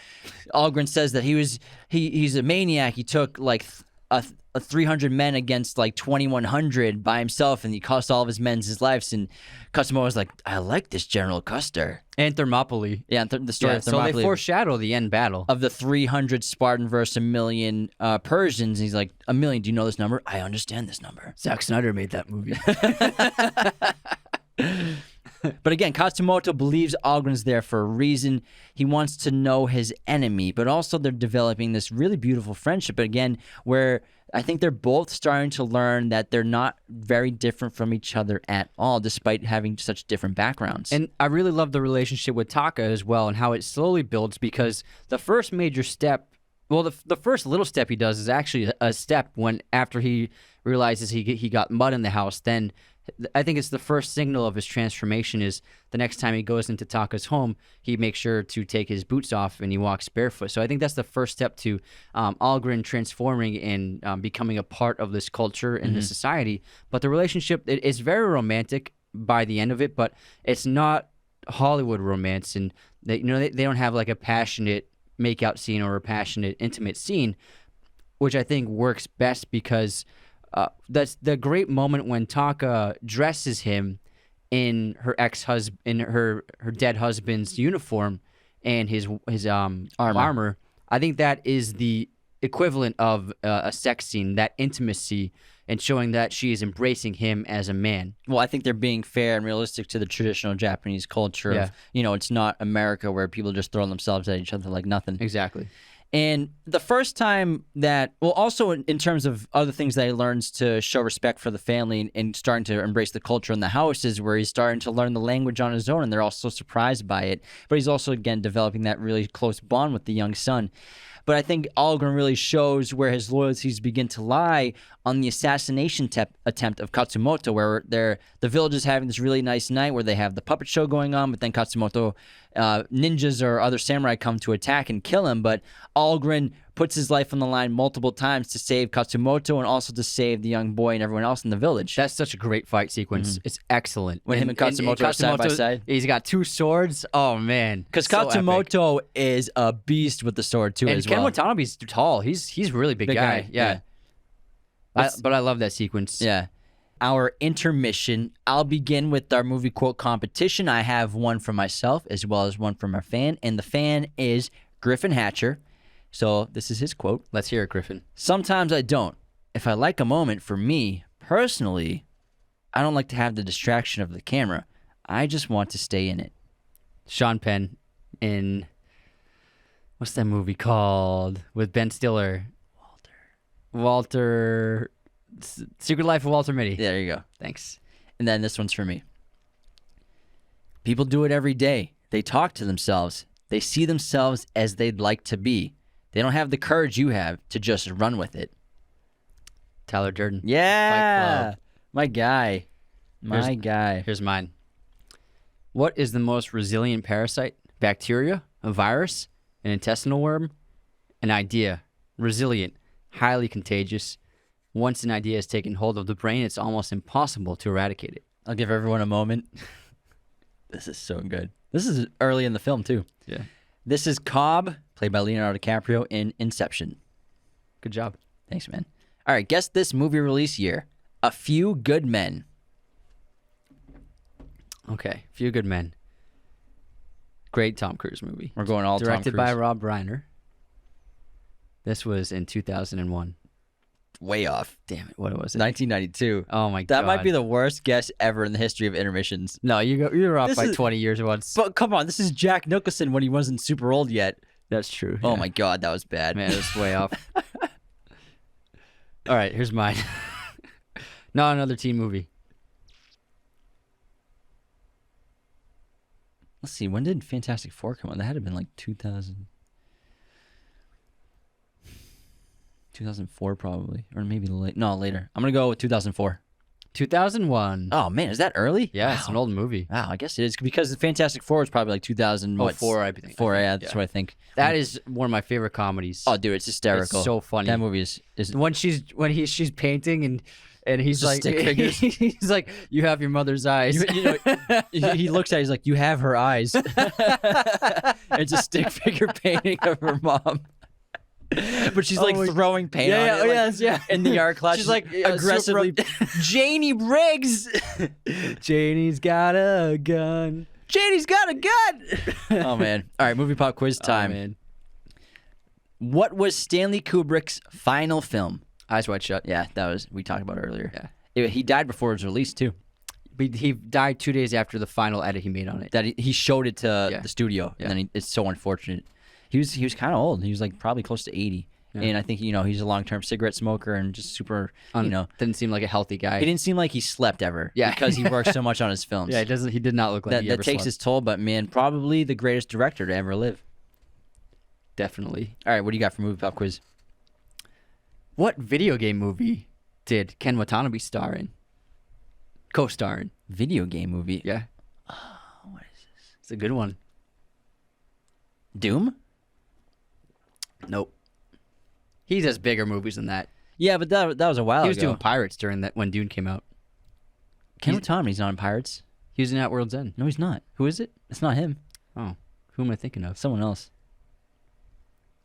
Algren says that he's a maniac. He took like a 300 men against like 2,100 by himself, and he cost all of his men his lives. And Katsumoto's like, I like this General Custer. And Thermopylae. Yeah, the story of Thermopylae. So they foreshadow the end battle. Of the 300 Spartan versus 1 million Persians. And he's like, 1 million, do you know this number? I understand this number. Zack Snyder made that movie. But again, Katsumoto believes Algren's there for a reason. He wants to know his enemy, but also they're developing this really beautiful friendship, again, where I think they're both starting to learn that they're not very different from each other at all, despite having such different backgrounds. And I really love the relationship with Taka as well, and how it slowly builds, because the first major step, well, the first little step he does is actually a step when after he realizes he got mud in the house. Then I think it's the first signal of his transformation is the next time he goes into Taka's home, he makes sure to take his boots off and he walks barefoot. So I think that's the first step to Algren transforming and becoming a part of this culture and this society. But the relationship is very romantic by the end of it, but it's not Hollywood romance, and they don't have like a passionate makeout scene or a passionate intimate scene, which I think works best because that's the great moment when Taka dresses him in her her dead husband's uniform and his armor. I think that is the equivalent of a sex scene, that intimacy, and showing that she is embracing him as a man. Well, I think they're being fair and realistic to the traditional Japanese culture of, it's not America where people just throw themselves at each other like nothing. Exactly. And the first time that, well, also in terms of other things that he learns to show respect for the family and starting to embrace the culture in the house is where he's starting to learn the language on his own, and they're all so surprised by it. But he's also, again, developing that really close bond with the young son. But I think Algren really shows where his loyalties begin to lie on the assassination attempt of Katsumoto, where the village is having this really nice night where they have the puppet show going on, but then Katsumoto, ninjas or other samurai come to attack and kill him. But Algren puts his life on the line multiple times to save Katsumoto and also to save the young boy and everyone else in the village. That's such a great fight sequence. It's excellent. When him and Katsumoto are side by side. He's got two swords. Oh, man. Because Katsumoto is a beast with the sword, too, as well. And Ken Watanabe's tall. He's a really big guy. Yeah. But I love that sequence. Yeah. Our intermission. I'll begin with our movie quote competition. I have one for myself as well as one from our fan, and the fan is Griffin Hatcher. So this is his quote. Let's hear it, Griffin. Sometimes I don't. If I like a moment, for me, personally, I don't like to have the distraction of the camera. I just want to stay in it. Sean Penn in, what's that movie called with Ben Stiller? Walter, Secret Life of Walter Mitty. There you go. Thanks. And then this one's for me. People do it every day. They talk to themselves. They see themselves as they'd like to be. They don't have the courage you have to just run with it. Tyler Durden. Yeah. My guy. My guy. Here's mine. What is the most resilient parasite? Bacteria, a virus, an intestinal worm, an idea. Resilient, highly contagious. Once an idea has taken hold of the brain, it's almost impossible to eradicate it. I'll give everyone a moment. This is so good. This is early in the film, too. Yeah. This is Cobb, played by Leonardo DiCaprio in Inception. Good job. Thanks, man. All right, guess this movie release year. A Few Good Men. Okay, Few Good Men. Great Tom Cruise movie. We're going all Directed Tom by Cruise. Rob Reiner. This was in 2001. Way off. Damn it, what was it? 1992. Oh my god. That might be the worst guess ever in the history of intermissions. No, you're off This by is- 20 years once. But come on, this is Jack Nicholson when he wasn't super old yet. That's true. Oh yeah. my god, that was bad. Man, it was way off. All right, here's mine. Not another teen movie. Let's see, when did Fantastic Four come out? That had to have been like 2004 probably. Or maybe later. I'm going to go with 2004. 2001. Oh man, is that early? Yeah, it's an old movie. Wow, I guess it is because the Fantastic Four was probably like 2004. I think. Yeah, that's what I think. That is one of my favorite comedies. Oh, dude, it's hysterical. It's so funny. That movie is when she's painting and he's Just like stick figures. he's like, you have your mother's eyes. he looks at it, he's like, you have her eyes. It's a stick figure painting of her mom. But she's like throwing paint on it. Like, in the art class. She's like aggressively. Janie Briggs. Janie's got a gun. Janie's got a gun. Oh man. All right, movie pop quiz time. Oh, man. What was Stanley Kubrick's final film? Eyes Wide Shut. Yeah, that was we talked about earlier. Yeah. He died before it was released too. But he died 2 days after the final edit he made on it. That he showed it to the studio, Yeah. and then it's so unfortunate. He was kind of old. He was like probably close to 80, and I think he's a long-term cigarette smoker and just super. Didn't seem like a healthy guy. He didn't seem like he slept ever. Yeah. because he worked so much on his films. Yeah, he did not look like that takes his toll. But man, probably the greatest director to ever live. Definitely. All right, what do you got for movie pop quiz? What video game movie did Ken Watanabe star in? Co-star in? Video game movie. Yeah. What is this? It's a good one. Doom? Nope. He does bigger movies than that. Yeah, but that was a while He was ago. doing Pirates during that when Dune came out. Ken Watanabe's not in Pirates. He was in At World's End. No, he's not. Who is it? It's not him. Oh, who am I thinking of? Someone else.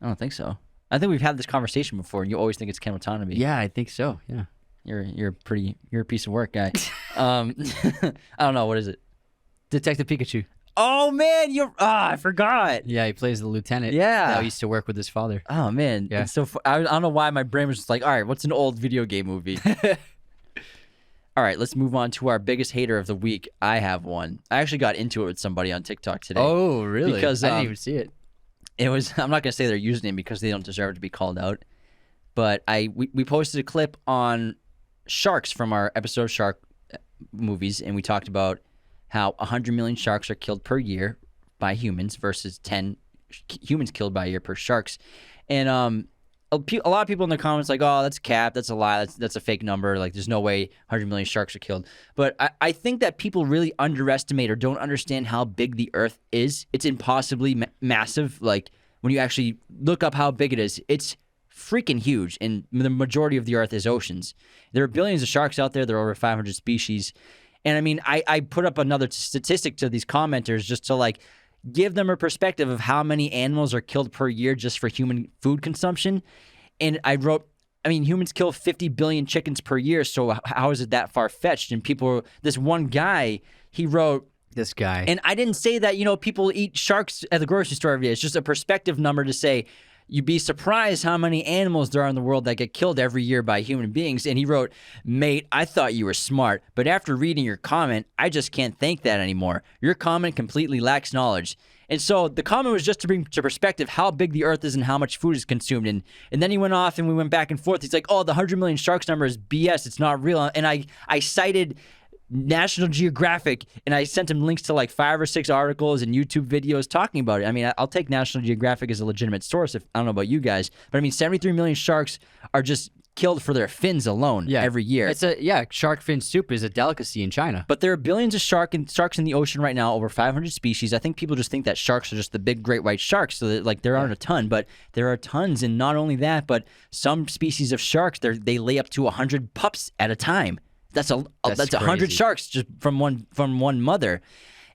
I don't think so. I think we've had this conversation before, and you always think it's Ken Watanabe. Yeah, I think so. Yeah. You're a piece of work guy. I don't know, what is it? Detective Pikachu. Oh man, I forgot. Yeah, he plays the lieutenant. Yeah. That used to work with his father. Oh man, Yeah. It's so I don't know why my brain was just like, all right, what's an old video game movie? All right, let's move on to our biggest hater of the week. I have one. I actually got into it with somebody on TikTok today. Oh, really? Because, I didn't even see it. It was, I'm not going to say their username because they don't deserve to be called out. But we posted a clip on sharks from our episode of Shark movies, and we talked about how 100 million sharks are killed per year by humans versus 10 humans killed by a year per sharks. And a lot of people in the comments like, oh, that's cap, that's a lie, that's a fake number. Like, there's no way 100 million sharks are killed. But I think that people really underestimate or don't understand how big the Earth is. It's impossibly massive. Like, when you actually look up how big it is, it's freaking huge. And the majority of the Earth is oceans. There are billions of sharks out there. There are over 500 species. And I mean, I put up another statistic to these commenters just to like give them a perspective of how many animals are killed per year just for human food consumption. And I wrote, I mean, humans kill 50 billion chickens per year, so how is it that far-fetched? And this one guy, he wrote... This guy. And I didn't say that, people eat sharks at the grocery store every day. It's just a perspective number to say, you'd be surprised how many animals there are in the world that get killed every year by human beings. And he wrote, mate, I thought you were smart, but after reading your comment, I just can't think that anymore. Your comment completely lacks knowledge. And so the comment was just to bring to perspective how big the Earth is and how much food is consumed. And then he went off and we went back and forth. He's like, oh, the 100 million sharks number is BS. It's not real. And I cited National Geographic, and I sent him links to like 5 or 6 articles and YouTube videos talking about it. I mean, I'll take National Geographic as a legitimate source. I don't know about you guys, but I mean, 73 million sharks are just killed for their fins alone every year. Shark fin soup is a delicacy in China. But there are billions of sharks in the ocean right now, over 500 species. I think people just think that sharks are just the big great white sharks, so that, like, there aren't a ton, but there are tons. And not only that, but some species of sharks, they lay up to 100 pups at a time. That's 100 sharks just from one mother.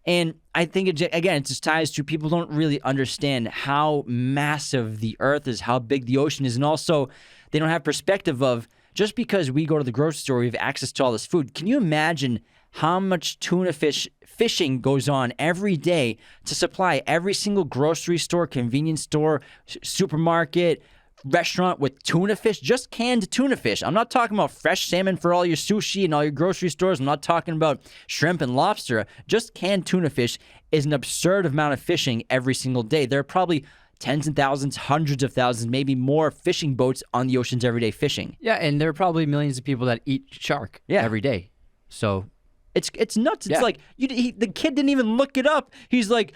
And I think, again, it just ties to people don't really understand how massive the earth is, how big the ocean is, and also they don't have perspective of just because we go to the grocery store, we have access to all this food. Can you imagine how much tuna fishing goes on every day to supply every single grocery store, convenience store, supermarket, restaurant with tuna fish, just canned tuna fish? I'm not talking about fresh salmon for all your sushi and all your grocery stores. I'm not talking about shrimp and lobster. Just canned tuna fish is an absurd amount of fishing every single day. There are probably tens of thousands, hundreds of thousands, maybe more fishing boats on the oceans every day fishing. Yeah, and there are probably millions of people that eat shark every day. So it's nuts. It's like the kid didn't even look it up. He's like,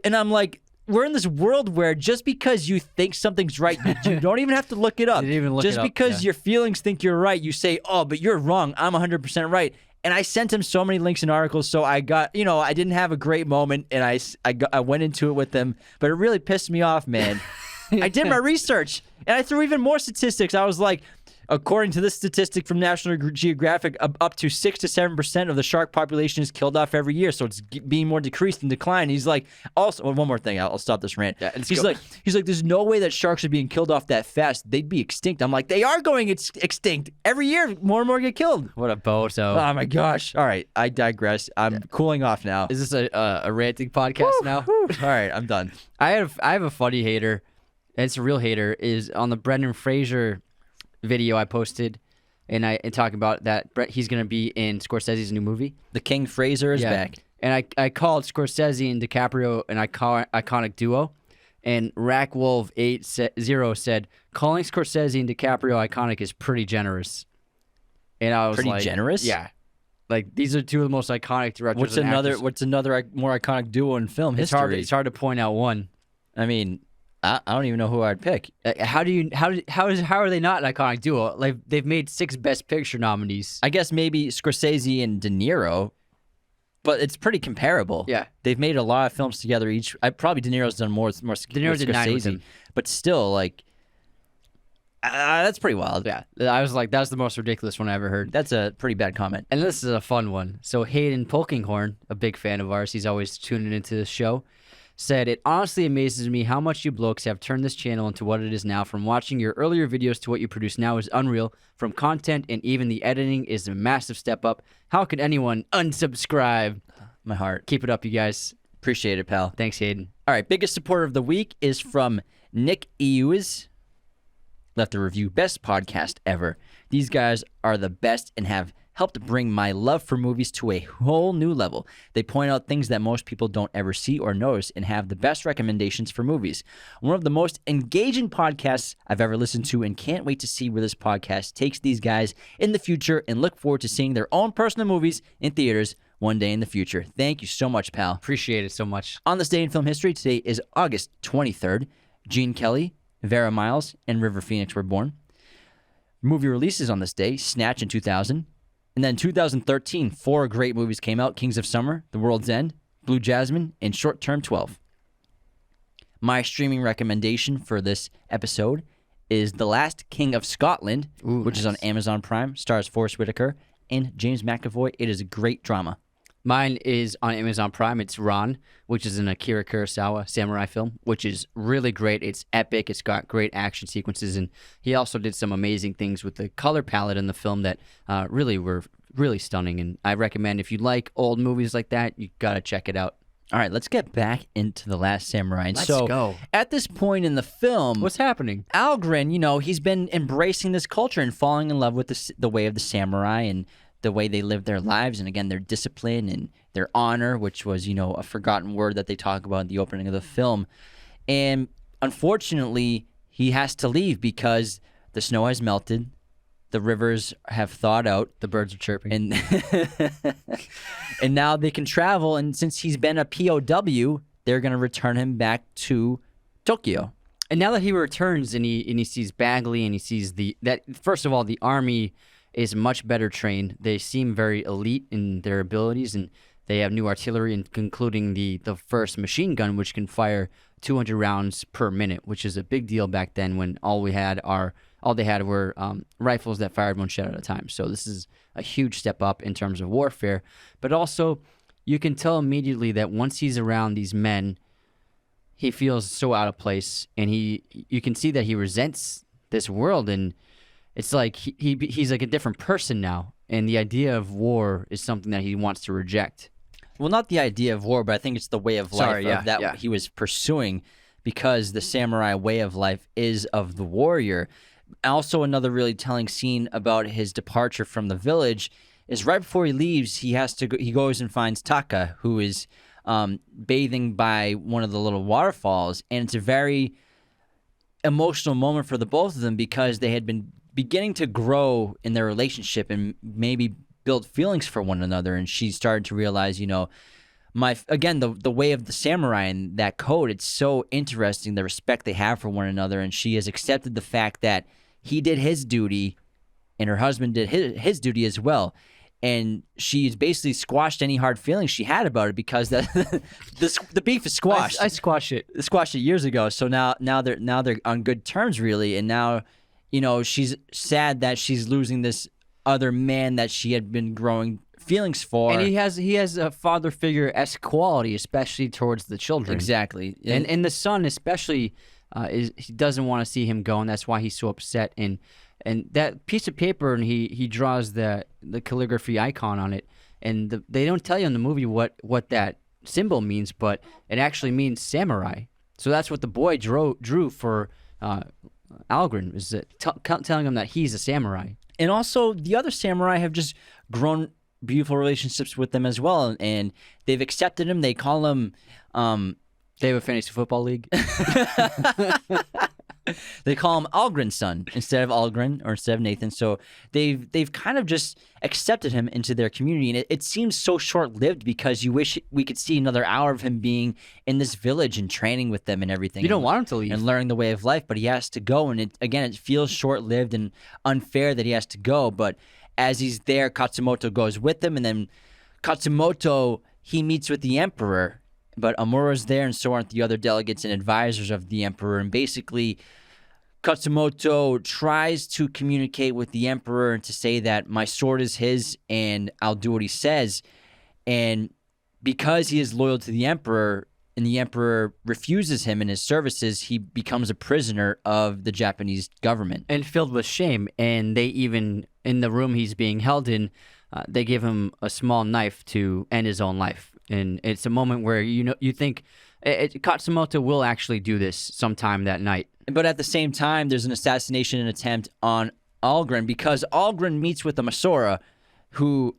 and I'm like, we're in this world where just because you think something's right, you don't even have to look it up. Didn't even look just it up, because your feelings think you're right, you say, oh, but you're wrong. I'm 100% right. And I sent him so many links and articles, so I got, I didn't have a great moment, and I went into it with them, but it really pissed me off, man. I did my research, and I threw even more statistics. I was like, according to this statistic from National Geographic, up to 6 to 7% of the shark population is killed off every year, so it's being more decreased and declined. He's like, also, one more thing, I'll stop this rant. Yeah, he's like, there's no way that sharks are being killed off that fast. They'd be extinct. I'm like, they are going extinct. Every year, more and more get killed. What a bozo. Oh my gosh. All right, I digress. I'm cooling off now. Is this a ranting podcast now? All right, I'm done. I have a funny hater, and it's a real hater, is on the Brendan Fraser video I posted, and I talk about that he's going to be in Scorsese's new movie. The King Fraser is back. And I called Scorsese and DiCaprio an iconic duo, and RackWolf80 said, calling Scorsese and DiCaprio iconic is pretty generous. And I was pretty generous? Yeah. Like, these are two of the most iconic directors. What's another more iconic duo in film history? It's hard to point out one. I mean, I don't even know who I'd pick. How are they not an iconic duo? Like, they've made 6 Best Picture nominees. I guess maybe Scorsese and De Niro, but it's pretty comparable. Yeah, they've made a lot of films together. Probably De Niro's done more. De Niro did 9 with him, but still, like, that's pretty wild. Yeah, I was like, that's the most ridiculous one I ever heard. That's a pretty bad comment. And this is a fun one. So Hayden Polkinghorn, a big fan of ours, he's always tuning into the show, said, it honestly amazes me how much you blokes have turned this channel into what it is now. From watching your earlier videos to what you produce now is unreal. From content and even the editing is a massive step up. How could anyone unsubscribe? My heart. Keep it up, you guys. Appreciate it, pal. Thanks, Hayden. All right, biggest supporter of the week is from Nick Ewes. Left a review. Best podcast ever. These guys are the best and have helped bring my love for movies to a whole new level. They point out things that most people don't ever see or notice and have the best recommendations for movies. One of the most engaging podcasts I've ever listened to, and can't wait to see where this podcast takes these guys in the future, and look forward to seeing their own personal movies in theaters one day in the future. Thank you so much, pal. Appreciate it so much. On this day in film history, today is August 23rd. Gene Kelly, Vera Miles, and River Phoenix were born. Movie releases on this day: Snatch in 2000. And then in 2013, 4 great movies came out: Kings of Summer, The World's End, Blue Jasmine, and Short Term 12. My streaming recommendation for this episode is The Last King of Scotland, which is on Amazon Prime, stars Forrest Whitaker and James McAvoy. It is a great drama. Mine is on Amazon Prime. It's Ron, which is an Akira Kurosawa samurai film, which is really great. It's epic. It's got great action sequences, and he also did some amazing things with the color palette in the film that really were really stunning. And I recommend, if you like old movies like that, you gotta check it out. All right, let's get back into The Last Samurai. Let's go. At this point in the film, what's happening? Algren, he's been embracing this culture and falling in love with the way of the samurai and the way they live their lives, and again, their discipline and their honor, which was, a forgotten word that they talk about in the opening of the film. And unfortunately, he has to leave because the snow has melted, the rivers have thawed out, the birds are chirping, and now they can travel. And since he's been a POW, they're going to return him back to Tokyo. And now that he returns and he sees Bagley and he sees that first of all, the army is much better trained. They seem very elite in their abilities, and they have new artillery, including the first machine gun, which can fire 200 rounds per minute, which is a big deal back then when all they had were rifles that fired one shot at a time. So this is a huge step up in terms of warfare. But also, you can tell immediately that once he's around these men, he feels so out of place, and you can see that he resents this world, and it's like he's like a different person now, and the idea of war is something that he wants to reject. Well, not the idea of war, but I think it's the way of life he was pursuing, because the samurai way of life is of the warrior. Also, another really telling scene about his departure from the village is right before he leaves, he goes and finds Taka, who is bathing by one of the little waterfalls, and it's a very emotional moment for the both of them because they had been beginning to grow in their relationship and maybe build feelings for one another, and she started to realize, the way of the samurai and that code, it's so interesting, the respect they have for one another, and she has accepted the fact that he did his duty and her husband did his duty as well. And she's basically squashed any hard feelings she had about it because the beef is squashed. I squashed it. Squashed it years ago. So now they're on good terms, really. And now, she's sad that she's losing this other man that she had been growing feelings for. And he has a father figure-esque quality, especially towards the children. Exactly. And the son especially, he doesn't want to see him go, and that's why he's so upset. And that piece of paper, and he draws the calligraphy icon on it, and they don't tell you in the movie what that symbol means, but it actually means samurai. So that's what the boy drew for Algren, is telling him that he's a samurai. And also, the other samurai have just grown beautiful relationships with them as well, and they've accepted him. They call him... they have a fantasy football league. They call him Algren's son instead of Algren or instead of Nathan. So they've kind of just accepted him into their community. And it seems so short-lived because you wish we could see another hour of him being in this village and training with them and everything. You don't want him to leave. And learning the way of life, but he has to go. And it feels short-lived and unfair that he has to go. But as he's there, Katsumoto goes with him. And then Katsumoto, he meets with the emperor. But Amura's there, and so aren't the other delegates and advisors of the emperor. And basically, Katsumoto tries to communicate with the emperor and to say that my sword is his and I'll do what he says. And because he is loyal to the emperor and the emperor refuses him in his services, he becomes a prisoner of the Japanese government. And filled with shame. And they even, in the room he's being held in, they give him a small knife to end his own life. And it's a moment where you think Katsumoto will actually do this sometime that night. But at the same time, there's an assassination attempt on Algren because Algren meets with Amura, who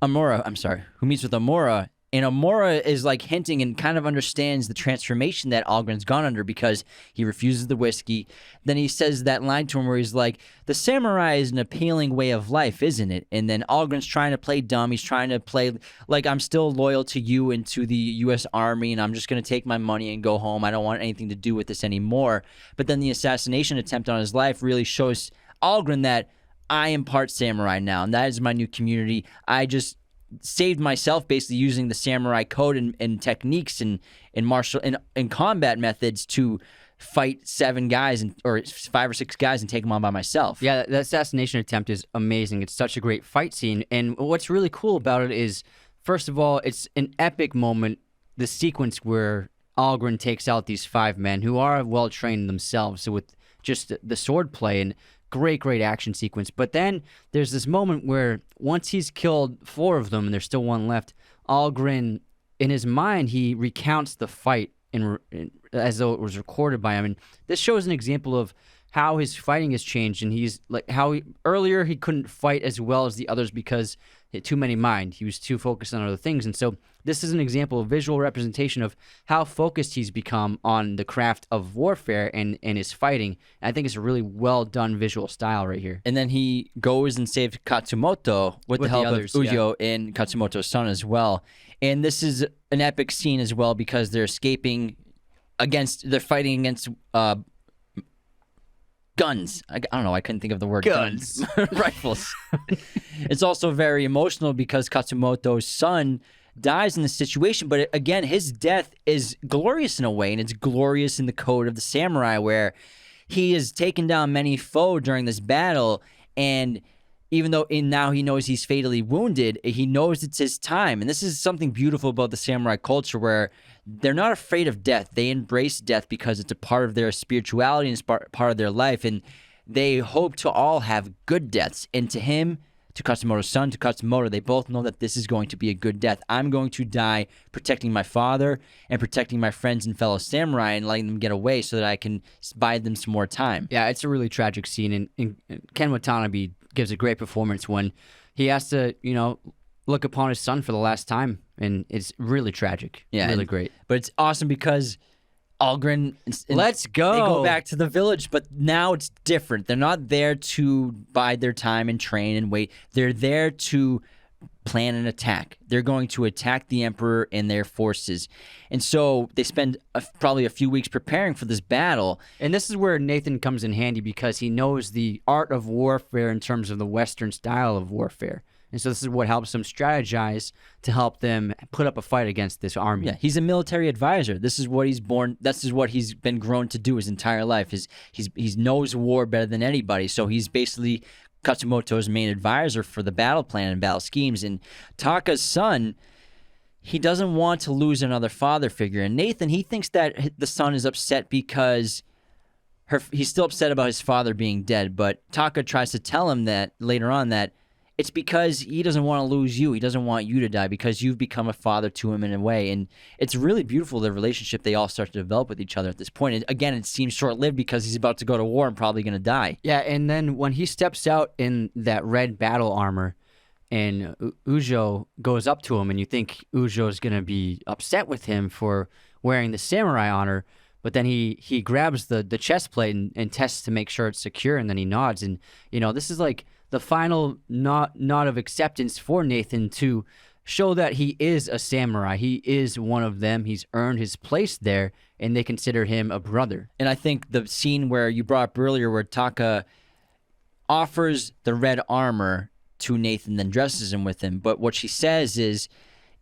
meets with Amura. And Amura is like hinting and kind of understands the transformation that Algren's gone under because he refuses the whiskey. Then he says that line to him where he's like, the samurai is an appealing way of life, isn't it? And then Algren's trying to play dumb. He's trying to play like, I'm still loyal to you and to the U.S. Army, and I'm just going to take my money and go home. I don't want anything to do with this anymore. But then the assassination attempt on his life really shows Algren that I am part samurai now, and that is my new community. I just saved myself basically using the samurai code and techniques and martial and combat methods to fight 7 guys or 5 or 6 guys and take them on by myself. Yeah, the assassination attempt is amazing. It's such a great fight scene. And what's really cool about it is, first of all, it's an epic moment, the sequence where Algren takes out these 5 men who are well trained themselves, so with just the sword play and great action sequence. But then there's this moment where once he's killed 4 of them and there's still 1 left, Algren, in his mind, he recounts the fight as though it was recorded by him. And this shows an example of how his fighting has changed, and he's like earlier he couldn't fight as well as the others because he had too many mind. He was too focused on other things. And so this is an example of visual representation of how focused he's become on the craft of warfare and his fighting. And I think it's a really well done visual style right here. And then he goes and saves Katsumoto with the help of Ujo and Katsumoto's son as well. And this is an epic scene as well because they're fighting against guns. I don't know. I couldn't think of the word Guns. rifles. It's also very emotional because Katsumoto's son dies in this situation. But again, his death is glorious in a way, and it's glorious in the code of the samurai, where he has taken down many foes during this battle, and even though now he knows he's fatally wounded, he knows it's his time. And this is something beautiful about the samurai culture, where they're not afraid of death. They embrace death because it's a part of their spirituality and it's part of their life. And they hope to all have good deaths. And to him, to Katsumoto's son, to Katsumoto, they both know that this is going to be a good death. I'm going to die protecting my father and protecting my friends and fellow samurai and letting them get away so that I can buy them some more time. Yeah, it's a really tragic scene, and Ken Watanabe gives a great performance when he has to, look upon his son for the last time, and it's really tragic. Yeah, really great. But it's awesome because Algren, Let's go. They go back to the village, but now it's different. They're not there to bide their time and train and wait. They're there to plan an attack. They're going to attack the emperor and their forces. And so they spend probably a few weeks preparing for this battle. And this is where Nathan comes in handy because he knows the art of warfare in terms of the Western style of warfare. And so this is what helps them strategize to help them put up a fight against this army. Yeah, he's a military advisor. This is what he's born. This is what he's been grown to do his entire life. He knows war better than anybody. So he's basically Katsumoto's main advisor for the battle plan and battle schemes. And Taka's son, he doesn't want to lose another father figure. And Nathan, he thinks that the son is upset because he's still upset about his father being dead. But Taka tries to tell him that later on that it's because he doesn't want to lose you. He doesn't want you to die because you've become a father to him in a way. And it's really beautiful, the relationship they all start to develop with each other at this point. And again, it seems short-lived because he's about to go to war and probably going to die. Yeah, and then when he steps out in that red battle armor and Ujo goes up to him, and you think Ujo's going to be upset with him for wearing the samurai honor, but then he grabs the chest plate and tests to make sure it's secure, and then he nods. And, this is like the final nod of acceptance for Nathan to show that he is a samurai. He is one of them. He's earned his place there, and they consider him a brother. And I think the scene where you brought up earlier where Taka offers the red armor to Nathan, then dresses him with him. But what she says is,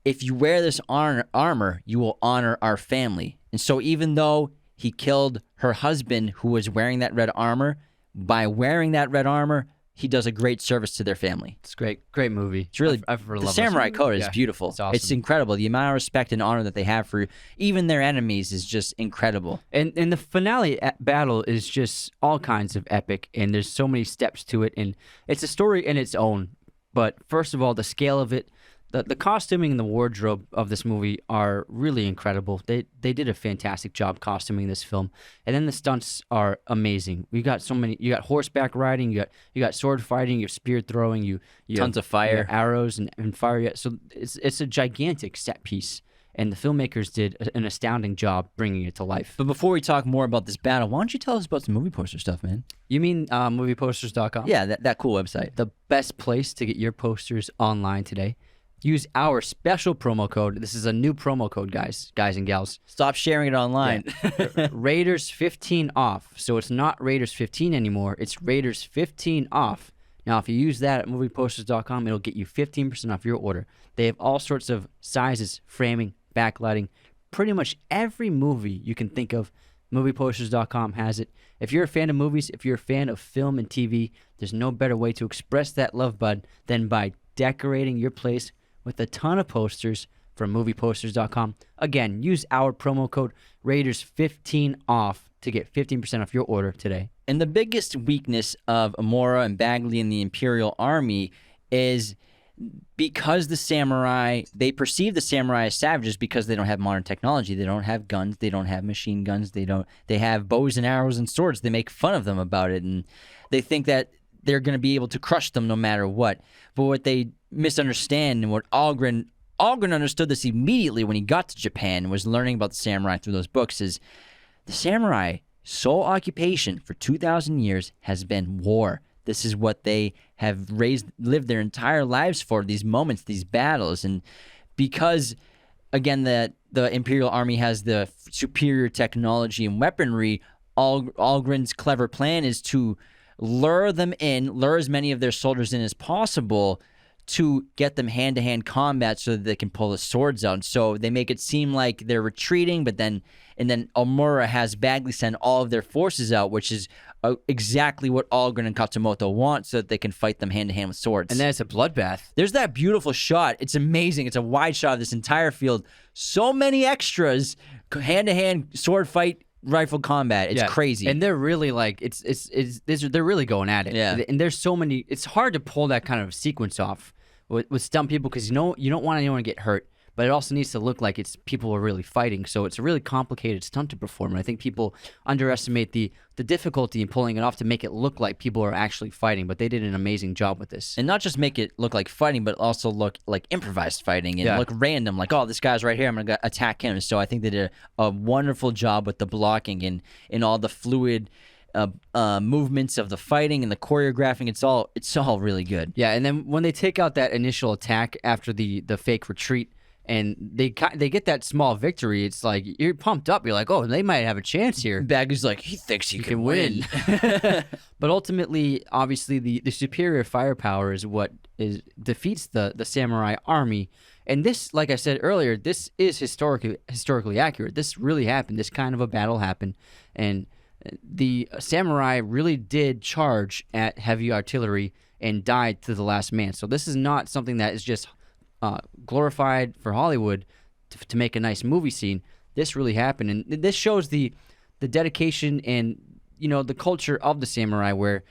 if you wear this armor, you will honor our family. And so even though he killed her husband who was wearing that red armor, by wearing that red armor, he does a great service to their family. It's great movie. It's really the samurai code is beautiful. It's awesome. It's incredible. The amount of respect and honor that they have for even their enemies is just incredible. And the finale battle is just all kinds of epic, and there's so many steps to it, and it's a story in its own. But first of all, the scale of it, the costuming and the wardrobe of this movie are really incredible. They did a fantastic job costuming this film, and then the stunts are amazing. You got horseback riding, you got sword fighting, you have spear throwing, you tons of fire, you have arrows and fire. Yeah, so it's a gigantic set piece, and the filmmakers did an astounding job bringing it to life. But before we talk more about this battle, why don't you tell us about some movie poster stuff, man? You mean movieposters.com? Yeah, that cool website. The best place to get your posters online today. Use our special promo code. This is a new promo code, guys and gals. Stop sharing it online. Yeah. Raiders 15 off. So it's not Raiders 15 anymore. It's Raiders 15 off. Now, if you use that at movieposters.com, it'll get you 15% off your order. They have all sorts of sizes, framing, backlighting. Pretty much every movie you can think of, movieposters.com has it. If you're a fan of movies, if you're a fan of film and TV, there's no better way to express that love, bud, than by decorating your place with a ton of posters from movieposters.com. Again, use our promo code Raiders15 off to get 15% off your order today. And the biggest weakness of Amora and Bagley and the Imperial Army is because the samurai, they perceive the samurai as savages because they don't have modern technology. They don't have guns. They don't have machine guns. They have bows and arrows and swords. They make fun of them about it, and they think that they're going to be able to crush them no matter what. But what they misunderstand, and what Algren understood this immediately when he got to Japan and was learning about the samurai through those books, is the samurai sole occupation for 2,000 years has been war. This is what they have lived their entire lives for, these moments, these battles. And because, again, the Imperial Army has the superior technology and weaponry, Algren's clever plan is to lure as many of their soldiers in as possible to get them hand-to-hand combat so that they can pull the swords out. So they make it seem like they're retreating, and then Omura has Bagley send all of their forces out, which is exactly what Algren and Katsumoto want, so that they can fight them hand-to-hand with swords. And then it's a bloodbath. There's that beautiful shot. It's amazing. It's a wide shot of this entire field. So many extras, hand-to-hand sword fight, rifle combat. It's crazy. And they're really like they're really going at it. Yeah. And there's so many. It's hard to pull that kind of sequence off with stunt people, because you don't want anyone to get hurt, but it also needs to look like people are really fighting. So it's a really complicated stunt to perform. And I think people underestimate the difficulty in pulling it off to make it look like people are actually fighting. But they did an amazing job with this. And not just make it look like fighting, but also look like improvised fighting and look random. Like, oh, this guy's right here, I'm going to attack him. So I think they did a wonderful job with the blocking and all the fluid movements of the fighting and the choreographing. It's all really good. Yeah, and then when they take out that initial attack after the fake retreat, and they get that small victory, it's like you're pumped up. You're like, oh, they might have a chance here. Bagley's like, he thinks he can win. But ultimately, obviously, the superior firepower is what defeats the samurai army. And this, like I said earlier, this is historically accurate. This really happened. This kind of a battle happened, and the samurai really did charge at heavy artillery and died to the last man. So this is not something that is just glorified for Hollywood to make a nice movie scene. This really happened, and this shows the dedication and the culture of the samurai, where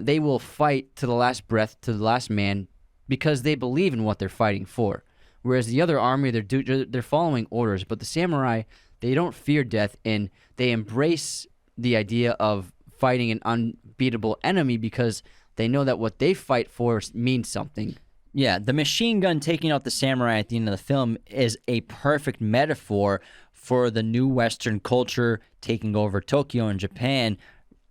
they will fight to the last breath, to the last man, because they believe in what they're fighting for. Whereas the other army, they're following orders, but the samurai, they don't fear death, and they embrace the idea of fighting an unbeatable enemy because they know that what they fight for means something. Yeah, the machine gun taking out the samurai at the end of the film is a perfect metaphor for the new Western culture taking over Tokyo and Japan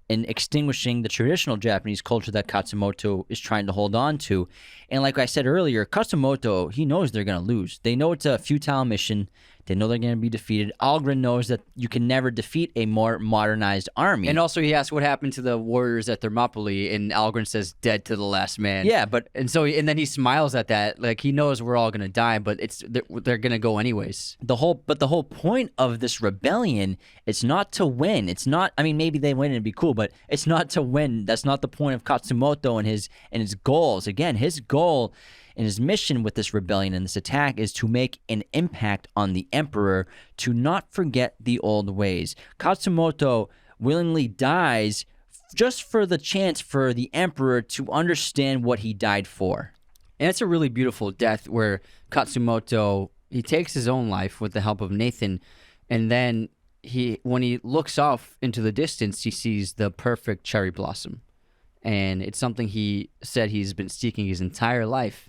and extinguishing the traditional Japanese culture that Katsumoto is trying to hold on to. And like I said earlier, Katsumoto, he knows they're going to lose. They know it's a futile mission. They know they're going to be defeated. Algren knows that you can never defeat a more modernized army. And also he asks what happened to the warriors at Thermopylae, and Algren says, dead to the last man. Yeah, but... And then he smiles at that. Like, he knows we're all going to die, but they're going to go anyways. The whole point of this rebellion, it's not to win. It's not... I mean, maybe they win and it'd be cool, but it's not to win. That's not the point of Katsumoto and his goals. Again, his goal and his mission with this rebellion and this attack is to make an impact on the emperor, to not forget the old ways. Katsumoto willingly dies just for the chance for the emperor to understand what he died for. And it's a really beautiful death where Katsumoto, he takes his own life with the help of Nathan, and then when he looks off into the distance, he sees the perfect cherry blossom. And it's something he said he's been seeking his entire life.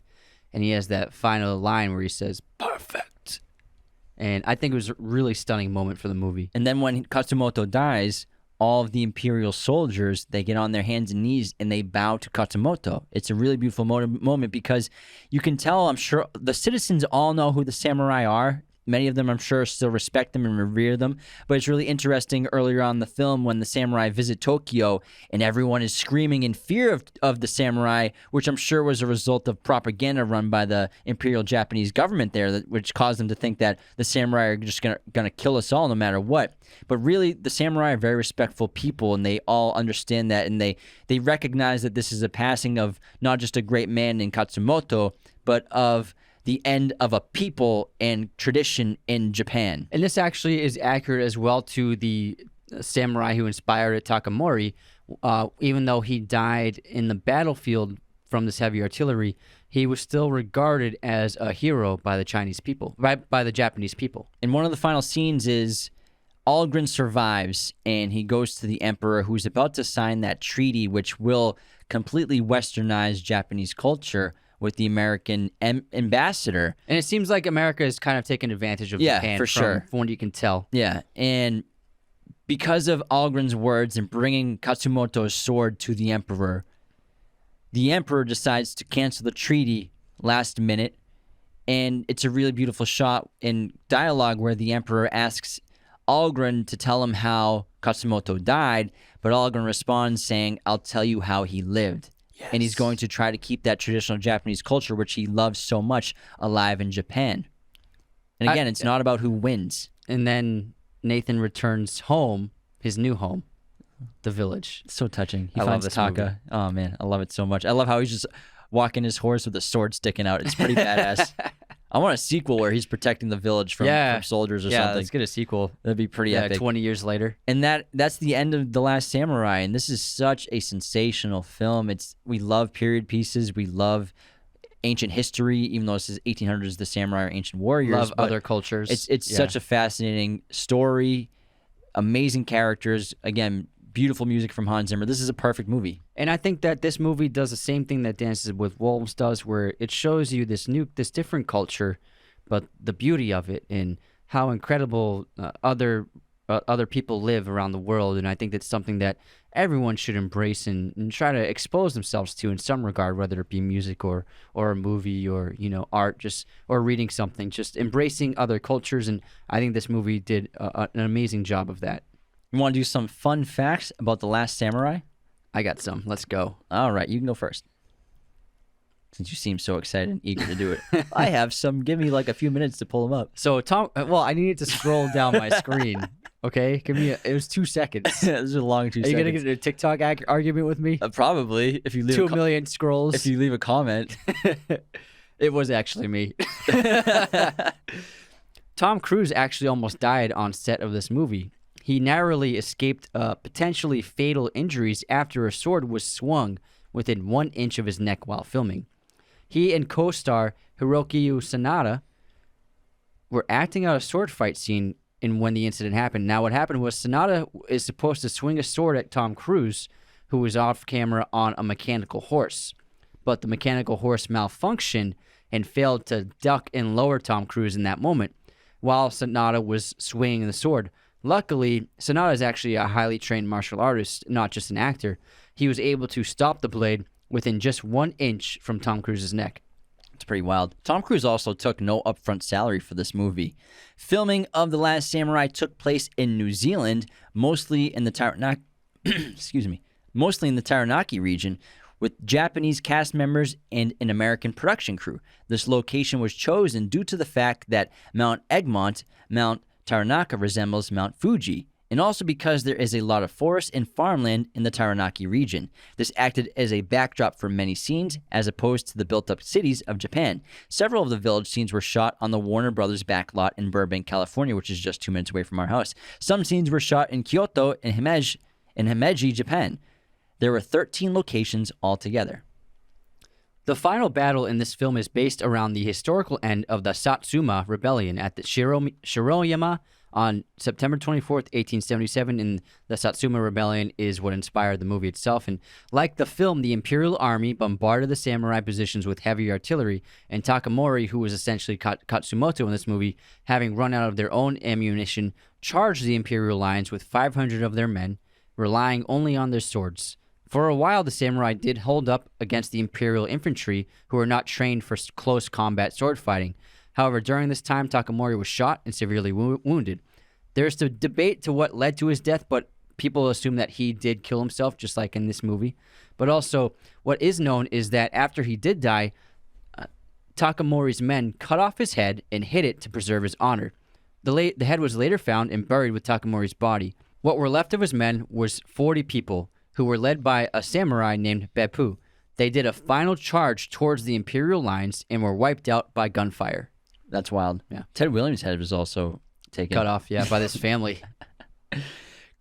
And he has that final line where he says, perfect. And I think it was a really stunning moment for the movie. And then when Katsumoto dies, all of the imperial soldiers, they get on their hands and knees and they bow to Katsumoto. It's a really beautiful moment because you can tell, I'm sure, the citizens all know who the samurai are. Many of them, I'm sure, still respect them and revere them. But it's really interesting earlier on in the film when the samurai visit Tokyo and everyone is screaming in fear of the samurai, which I'm sure was a result of propaganda run by the Imperial Japanese government there, which caused them to think that the samurai are just gonna kill us all no matter what. But really, the samurai are very respectful people, and they all understand that, and they recognize that this is a passing of not just a great man in Katsumoto, but of the end of a people and tradition in Japan. And this actually is accurate as well to the samurai who inspired it, Takamori. Even though he died in the battlefield from this heavy artillery, he was still regarded as a hero by the Chinese people, by the Japanese people. And one of the final scenes is Algren survives, and he goes to the emperor, who's about to sign that treaty, which will completely westernize Japanese culture, with the American ambassador. And it seems like America is kind of taking advantage of Japan, for sure. From what you can tell. Yeah, and because of Algren's words and bringing Katsumoto's sword to the emperor decides to cancel the treaty last minute, and it's a really beautiful shot in dialogue where the emperor asks Algren to tell him how Katsumoto died, but Algren responds saying, "I'll tell you how he lived." And he's going to try to keep that traditional Japanese culture, which he loves so much, alive in Japan. And again, it's not about who wins. And then Nathan returns home, his new home, the village. So touching. He I finds love this Taka. movie. Oh, man. I love it so much. I love how he's just walking his horse with a sword sticking out. It's pretty badass. I want a sequel where he's protecting the village from soldiers or Yeah, something. let's get a sequel. That'd be pretty epic. 20 years later. And that's the end of The Last Samurai. And this is such a sensational film. We love period pieces. We love ancient history, even though this is 1800s, the samurai are ancient warriors. Love other cultures. It's such a fascinating story. Amazing characters. Again, beautiful music from Hans Zimmer. This is a perfect movie. And I think that this movie does the same thing that Dances with Wolves does, where it shows you this different culture, but the beauty of it and how incredible other people live around the world. And I think that's something that everyone should embrace and try to expose themselves to in some regard, whether it be music or a movie or art, or reading something, just embracing other cultures. And I think this movie did an amazing job of that. You want to do some fun facts about The Last Samurai? I got some. Let's go. All right, you can go first. Since you seem so excited and eager to do it. I have some. Give me like a few minutes to pull them up. So I needed to scroll down my screen. Okay, it was 2 seconds. This is a long 2 Are seconds. you gonna get in a TikTok argument with me? Probably. If you leave 2 million scrolls. If you leave a comment. It was actually me. Tom Cruise actually almost died on set of this movie. He narrowly escaped potentially fatal injuries after a sword was swung within 1 inch of his neck while filming. He and co-star Hiroki Sanada were acting out a sword fight scene when the incident happened. Now, what happened was Sanada is supposed to swing a sword at Tom Cruise, who was off camera on a mechanical horse. But the mechanical horse malfunctioned and failed to duck and lower Tom Cruise in that moment while Sanada was swinging the sword. Luckily, Sanada is actually a highly trained martial artist, not just an actor. He was able to stop the blade within just 1 inch from Tom Cruise's neck. It's pretty wild. Tom Cruise also took no upfront salary for this movie. Filming of The Last Samurai took place in New Zealand, mostly in the Taranaki region, with Japanese cast members and an American production crew. This location was chosen due to the fact that Mount Egmont, Mount Taranaki, resembles Mount Fuji, and also because there is a lot of forest and farmland in the Taranaki region. This acted as a backdrop for many scenes, as opposed to the built-up cities of Japan. Several of the village scenes were shot on the Warner Brothers backlot in Burbank, California, which is just 2 minutes away from our house. Some scenes were shot in Kyoto and Himeji, Japan. There were 13 locations altogether. The final battle in this film is based around the historical end of the Satsuma Rebellion at the Shiroyama on September 24th, 1877, and the Satsuma Rebellion is what inspired the movie itself. And like the film, the Imperial Army bombarded the samurai positions with heavy artillery, and Takamori, who was essentially Katsumoto in this movie, having run out of their own ammunition, charged the Imperial lines with 500 of their men, relying only on their swords. For a while, the samurai did hold up against the Imperial infantry, who were not trained for close combat sword fighting. However, during this time, Takamori was shot and severely wounded. There's the debate to what led to his death, but people assume that he did kill himself, just like in this movie. But also, what is known is that after he did die, Takamori's men cut off his head and hid it to preserve his honor. The head was later found and buried with Takamori's body. What were left of his men was 40 people, who were led by a samurai named Beppu. They did a final charge towards the Imperial lines and were wiped out by gunfire. That's wild. Yeah. Ted Williams' head was also taken. Cut off, by this family.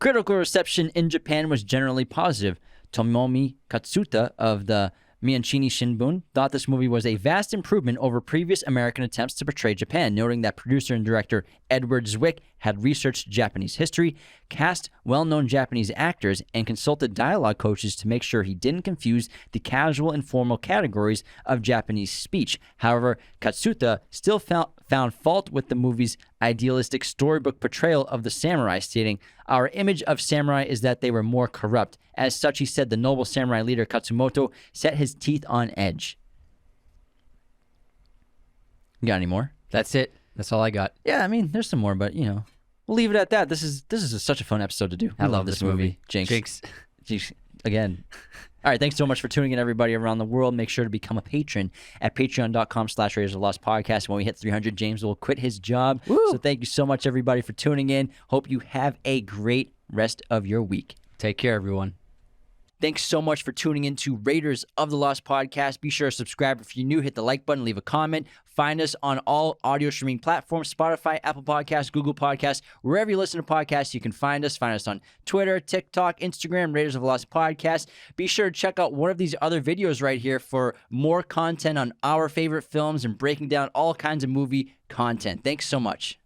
Critical reception in Japan was generally positive. Tomomi Katsuta of the Mianchini Shinbun thought this movie was a vast improvement over previous American attempts to portray Japan, noting that producer and director Edward Zwick had researched Japanese history, cast well-known Japanese actors, and consulted dialogue coaches to make sure he didn't confuse the casual and formal categories of Japanese speech. However, Katsuta still found fault with the movie's idealistic storybook portrayal of the samurai, stating, "Our image of samurai is that they were more corrupt. As such," he said, "the noble samurai leader Katsumoto set his teeth on edge." You got any more? That's it. That's all I got. Yeah, I mean, there's some more, but, we'll leave it at that. This is such a fun episode to do. I love this movie. Jinx. Again. All right, thanks so much for tuning in, everybody around the world. Make sure to become a patron at patreon.com/Raiders of the Lost Podcast. When we hit 300, James will quit his job. Woo. So thank you so much, everybody, for tuning in. Hope you have a great rest of your week. Take care, everyone. Thanks so much for tuning in to Raiders of the Lost Podcast. Be sure to subscribe if you're new. Hit the like button, leave a comment. Find us on all audio streaming platforms, Spotify, Apple Podcasts, Google Podcasts. Wherever you listen to podcasts, you can find us. Find us on Twitter, TikTok, Instagram, Raiders of the Lost Podcast. Be sure to check out one of these other videos right here for more content on our favorite films and breaking down all kinds of movie content. Thanks so much.